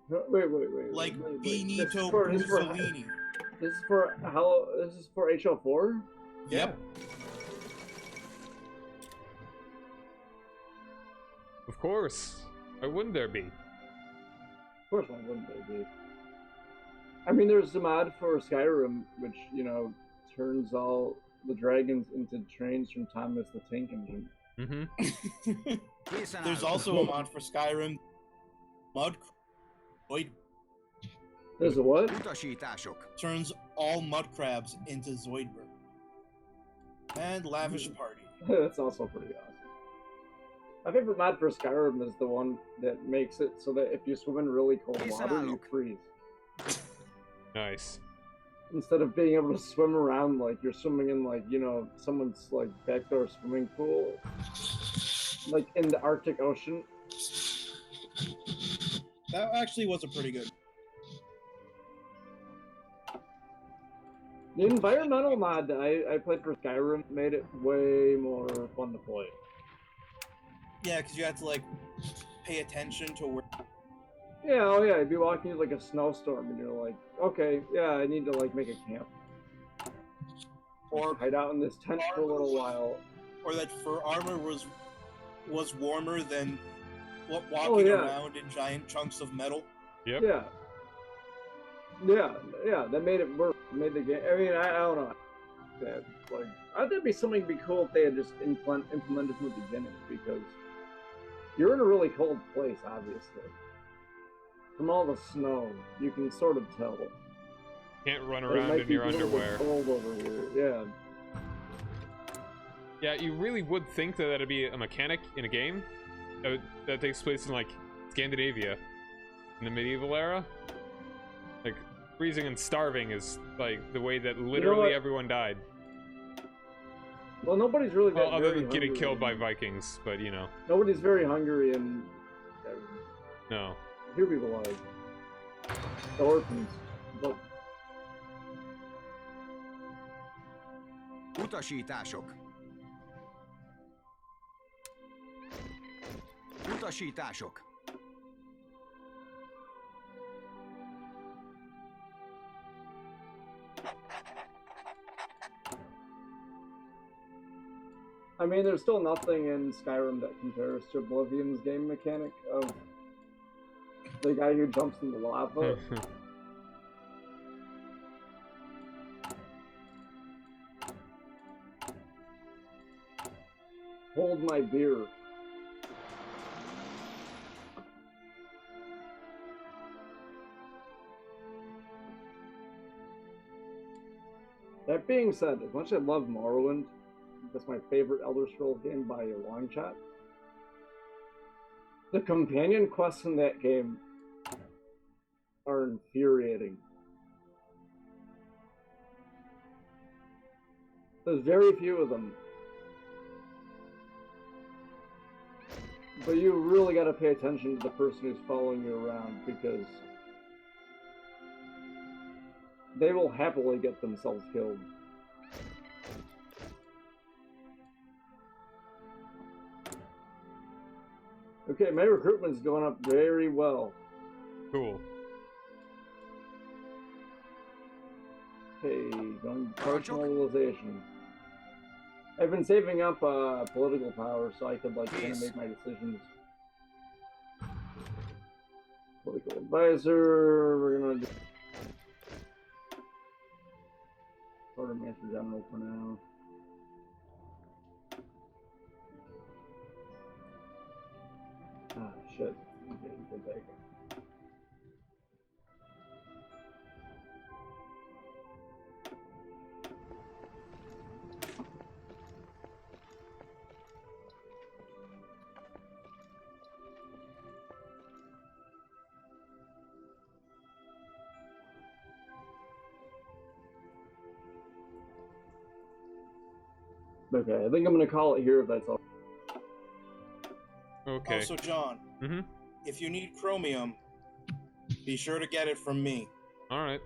No, wait. Like wait. Benito This Mussolini. is for HO4? Yep. Of course. Why wouldn't there be? Of course, why wouldn't they be? I mean, there's a mod for Skyrim, which, you know, turns all the dragons into trains from Thomas the Tank Engine. Mm-hmm. There's also a mod for Skyrim. Mud. Wait. There's a what? Utasítások. Turns all mud crabs into Zoidberg. And Lavish Party. That's also pretty awesome. My favorite mod for Skyrim is the one that makes it so that if you swim in really cold water, you freeze. Nice. Instead of being able to swim around like you're swimming in like, you know, someone's like backdoor swimming pool, like in the Arctic Ocean. That actually was a pretty good. The environmental mod that I played for Skyrim made it way more fun to play. Yeah, because you had to, like, pay attention to where... Yeah, oh yeah, you'd be walking in like a snowstorm and you're like, okay, yeah, I need to like make a camp. Or hide out in this tent for a little while. Or that fur armor was warmer than walking around in giant chunks of metal. Yep. Yeah. Yeah, that made it work. Made the game. I mean, I don't know. That, like, I thought that'd be something that'd be cool if they had just implemented from the beginning, because you're in a really cold place, obviously. From all the snow, you can sort of tell. Can't run around in your underwear. Cold over here, yeah. Yeah, you really would think that that'd be a mechanic in a game that takes place in like Scandinavia in the medieval era. Like freezing and starving is like the way that literally everyone died. Well, nobody's really that other than getting killed by Vikings, but you know. Nobody's very hungry and no. Here people like the orphans, but Utasítások. Utasítások. I mean, there's still nothing in Skyrim that compares to Oblivion's game mechanic of the guy who jumps in the lava. Hold my beer. That being said, as much as I love Morrowind, that's my favorite Elder Scrolls game by a long shot. The companion quests in that game are infuriating. There's very few of them. But you really got to pay attention to the person who's following you around, because they will happily get themselves killed. Okay, my recruitment's going up very well. Cool. Okay, going to mobilization. I've been saving up political power so I could like kind of make my decisions. Political advisor, we're gonna do Quartermaster General for now. Ah, shit. Okay, get back. Okay, I think I'm gonna call it here if that's all. Okay. Also, John, if you need chromium, be sure to get it from me. Alright.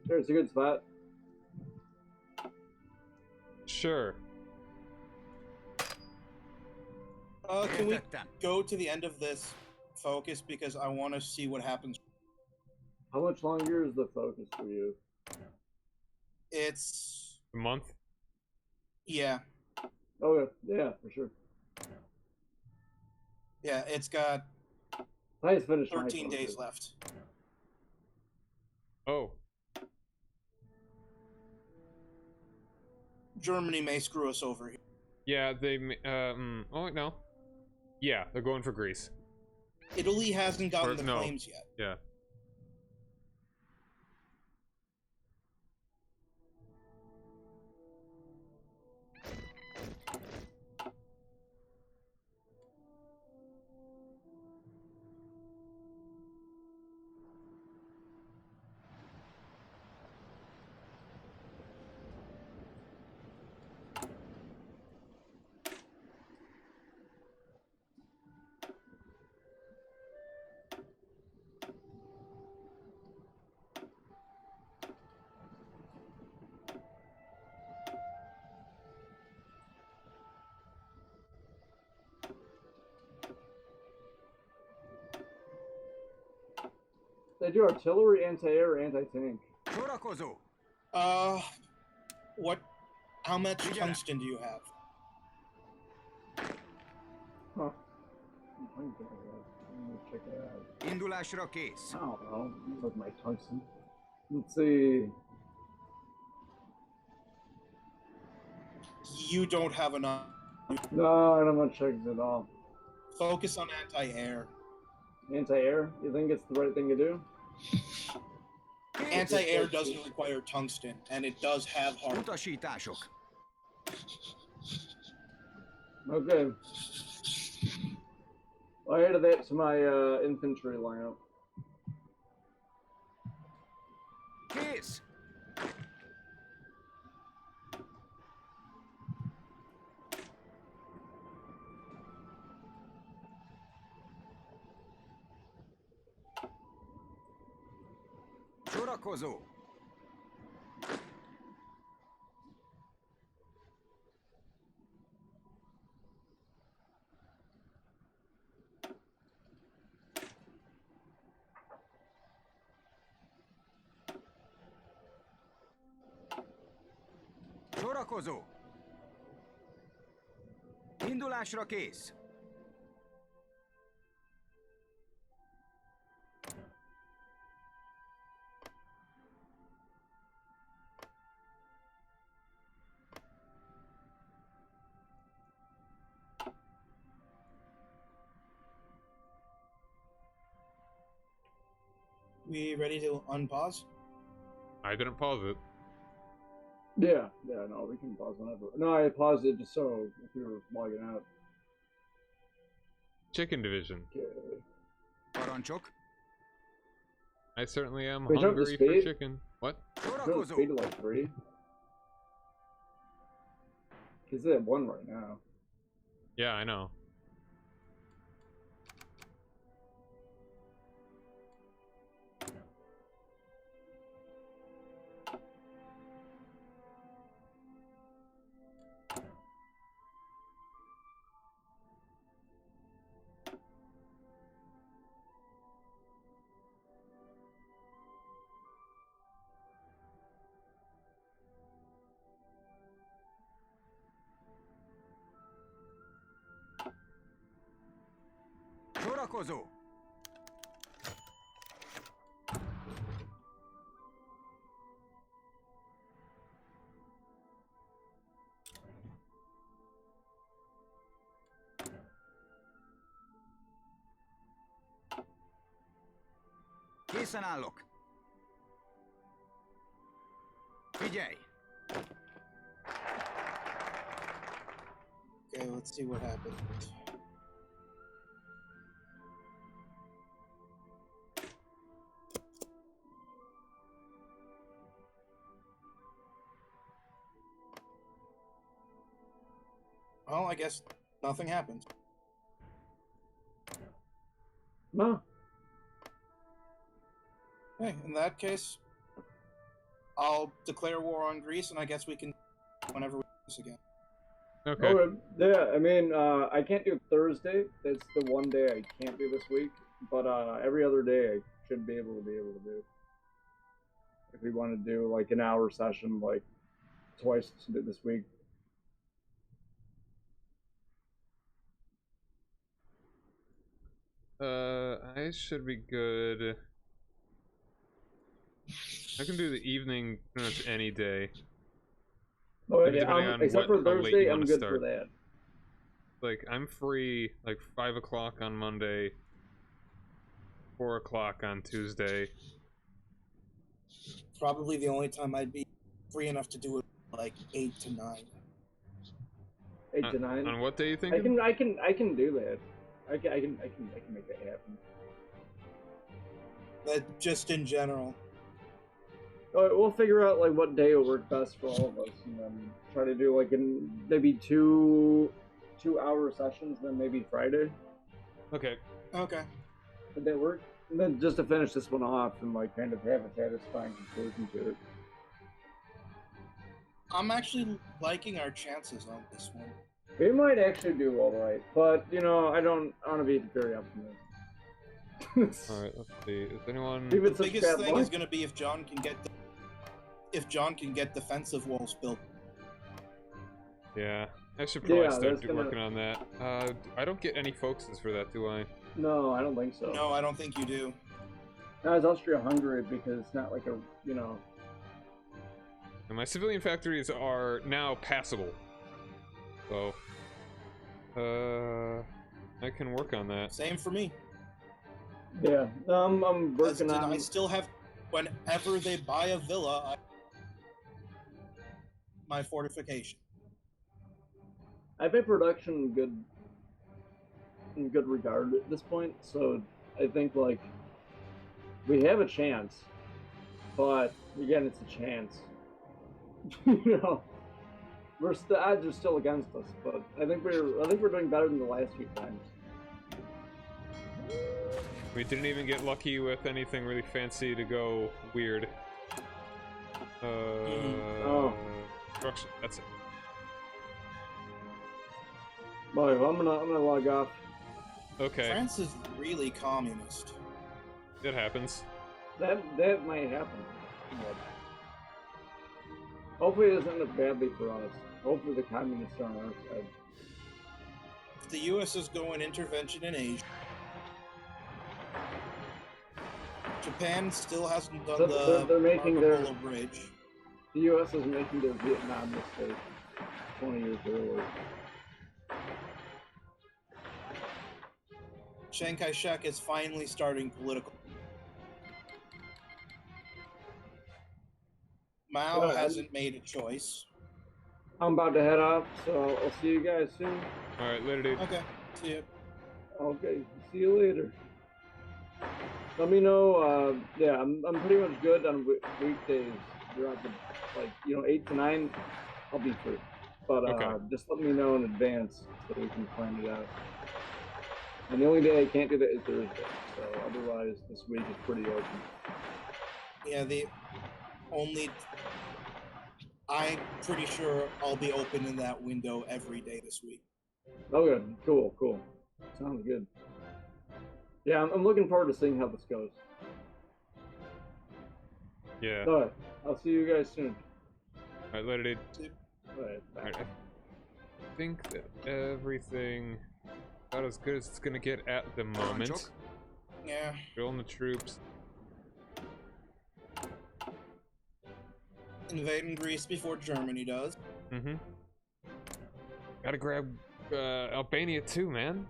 Sure, it's a good spot. Sure. Can we go to the end of this focus, because I want to see what happens. How much longer is the focus for you? It's a month? Yeah. Oh yeah, for sure. Yeah, it's got I just finished 13 days left. Oh. Germany may screw us over here. Yeah, they oh no. Yeah, they're going for Greece. Italy hasn't gotten the claims yet. Yeah. They do artillery, anti-air, anti-tank. Sorakozo. What? How much tungsten do you have? Huh. Let me check it out. Indulásra kész. I don't know. Look at my tungsten. Let's see. You don't have enough. No, I don't want to check it at all. Focus on anti-air. Anti-air? You think it's the right thing to do? Anti-air doesn't require tungsten, and it does have hard. Utasítások. Okay. I added that to my infantry lineup. Kész. Sorakozó. Sorakozó. Indulásra kész. We ready to unpause? I didn't pause it. Yeah, no, we can pause whenever. No, I paused it just so if you were logging out. Chicken division. Okay. Parancsok. I certainly am Wait, jump to hungry for speed? chicken. What? Don't Sorakozó. speed to like 3. He's at 1 right now. Yeah, I know. Sorakozó. Készen állok. Figyelj! Okay, let's see what happens. Well, I guess nothing happened. No. Hey, in that case, I'll declare war on Greece, and I guess we can whenever we do this again. Okay. Oh, yeah, I mean, I can't do Thursday. That's the one day I can't do this week. But every other day I should be able to do. If we want to do like an hour session, like twice this week. I should be good. I can do the evening pretty much any day. Oh, Maybe yeah, depending on except for how late Thursday, you I'm wanna good start. for that. Like, I'm free like 5 o'clock on Monday, 4 o'clock on Tuesday. Probably the only time I'd be free enough to do it like 8 to 9. 8 to 9. On what day you thinking? I can do that. I can make that happen. But just in general. All right, we'll figure out like what day will work best for all of us, and then try to do like maybe 2-hour sessions, then maybe Friday. Okay. Okay. Would that work? And then just to finish this one off and like kind of have a satisfying conclusion to it. I'm actually liking our chances on this one. We might actually do all right, but you know, I don't want to be very optimistic. Alright, let's see. Is anyone... Leave The it such biggest bad thing luck. is going to be if John can get defensive walls built. Yeah, I should probably Yeah, start that's gonna- working on that. I don't get any focuses for that, do I? No, I don't think so. No, I don't think you do. No, it's Austria-Hungary because it's not like a, you know... And my civilian factories are now passable. So, I can work on that. Same for me. Yeah, I'm As working did on... I still have, whenever they buy a villa, my fortification. I have a production in good regard at this point, so I think, like, we have a chance, but, again, it's a chance. You know? The odds are still against us, but I think we're doing better than the last few times. We didn't even get lucky with anything really fancy to go weird. Construction, that's it. Boy, well, I'm gonna log off. Okay, France is really communist. it happens. That might happen. But hopefully it doesn't end up badly for us. Hopefully the communists are on our side. The U.S. is going intervention in Asia. Japan still hasn't done So they're making Marco their- Polo Bridge. The U.S. is making their Vietnam mistake 20 years earlier. Chiang Kai-shek is finally starting political. Mao Well, hasn't made a choice. I'm about to head off, so I'll see you guys soon. Alright, later, dude. Okay, see ya. Okay, see you later. Let me know. Yeah, I'm pretty much good on weekdays. Throughout the 8 to 9, I'll be free. But Okay. just let me know in advance so we can plan it out. And the only day I can't do that is Thursday. So otherwise, this week is pretty open. Yeah, I'm pretty sure I'll be open in that window every day this week. Okay, cool. Sounds good. Yeah, I'm looking forward to seeing how this goes. Yeah. Alright, I'll see you guys soon. Alright, later, dude. Alright, bye. Alright, I think that everything about as good as it's gonna get at the moment. Yeah. Drilling the troops. Invading Greece before Germany does. Mm-hmm. Gotta grab Albania too, man.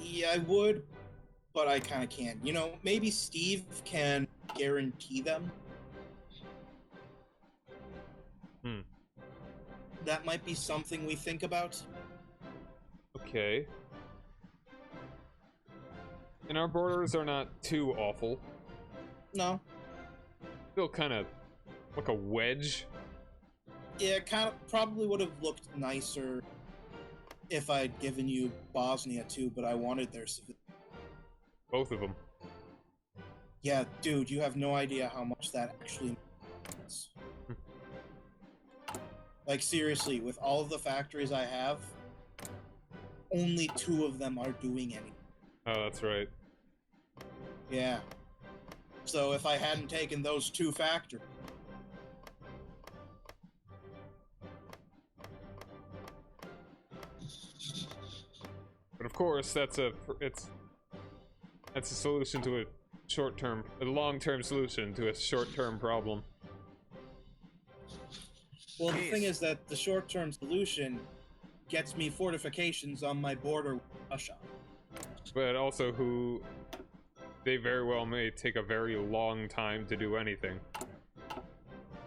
Yeah, I would, but I kind of can't. You know, maybe Steve can guarantee them. That might be something we think about. Okay. And our borders are not too awful. No. Still kind of like a wedge. Yeah, it kind of probably would have looked nicer if I'd given you Bosnia too, but I wanted their civilians. Both of them. Yeah, dude, you have no idea how much that actually means. Like, seriously, with all of the factories I have, only 2 of them are doing anything. Oh, that's right. Yeah. So if I hadn't taken those 2 factories... But of course, that's a solution to a long-term solution to a short-term problem. Well, the thing is that the short-term solution gets me fortifications on my border with Russia. But also they very well may take a very long time to do anything.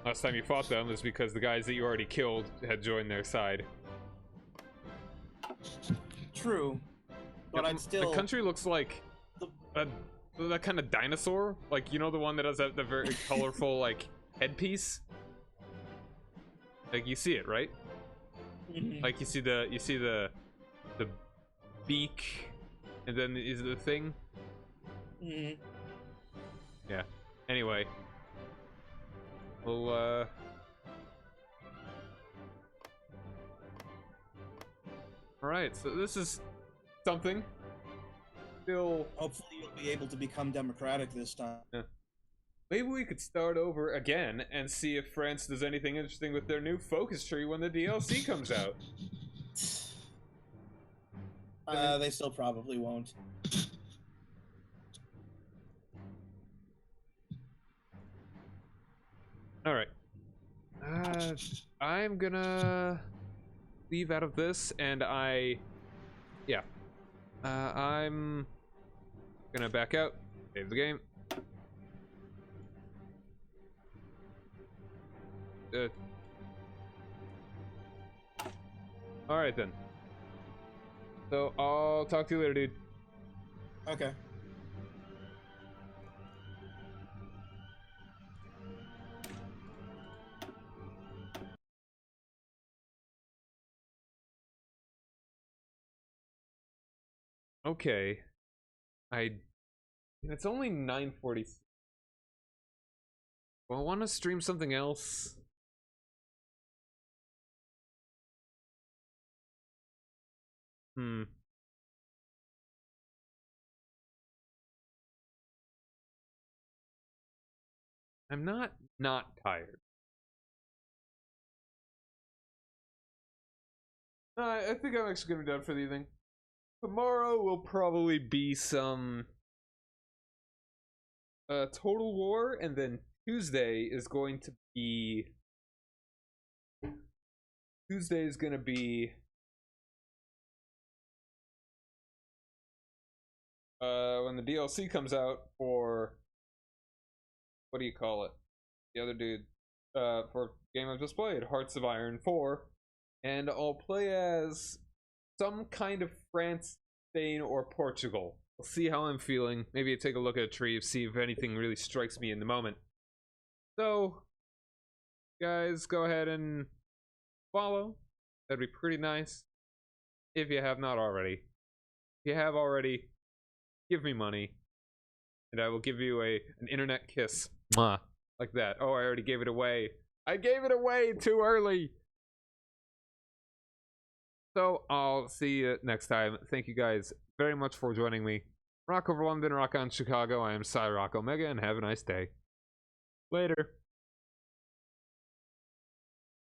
Last time you fought them is because the guys that you already killed had joined their side. True. But I'd still... The country looks like that kind of dinosaur. Like, you know, the one that has the very colorful, like, headpiece? Like, you see it, right? Mhm. Like, you see the beak, and then is the thing? Mhm. Yeah. Anyway. We'll, Alright, so this is something. Still... Hopefully be able to become democratic this time. Yeah. Maybe we could start over again and see if France does anything interesting with their new focus tree when the DLC comes out. They still probably won't. All right. I'm gonna leave out of this, and I'm gonna back out, save the game. All right then. So I'll talk to you later, dude. Okay. Okay. It's only 9:40. Well, I want to stream something else. I'm not tired. I think I'm actually gonna be done for the evening. Tomorrow will probably be some Total War, and then Tuesday is going to be when the DLC comes out for, what do you call it? The other dude, for game I've just played, Hearts of Iron 4, and I'll play as some kind of France, Spain, or Portugal. We'll see how I'm feeling. Maybe take a look at a tree, see if anything really strikes me in the moment. So, guys, go ahead and follow. That'd be pretty nice. If you have not already. If you have already, give me money. And I will give you an internet kiss. Mwah. Like that. Oh, I already gave it away. I gave it away too early. So, I'll see you next time. Thank you guys very much for joining me. Rock over London, rock on Chicago. I am Cyrock Omega, and have a nice day. Later.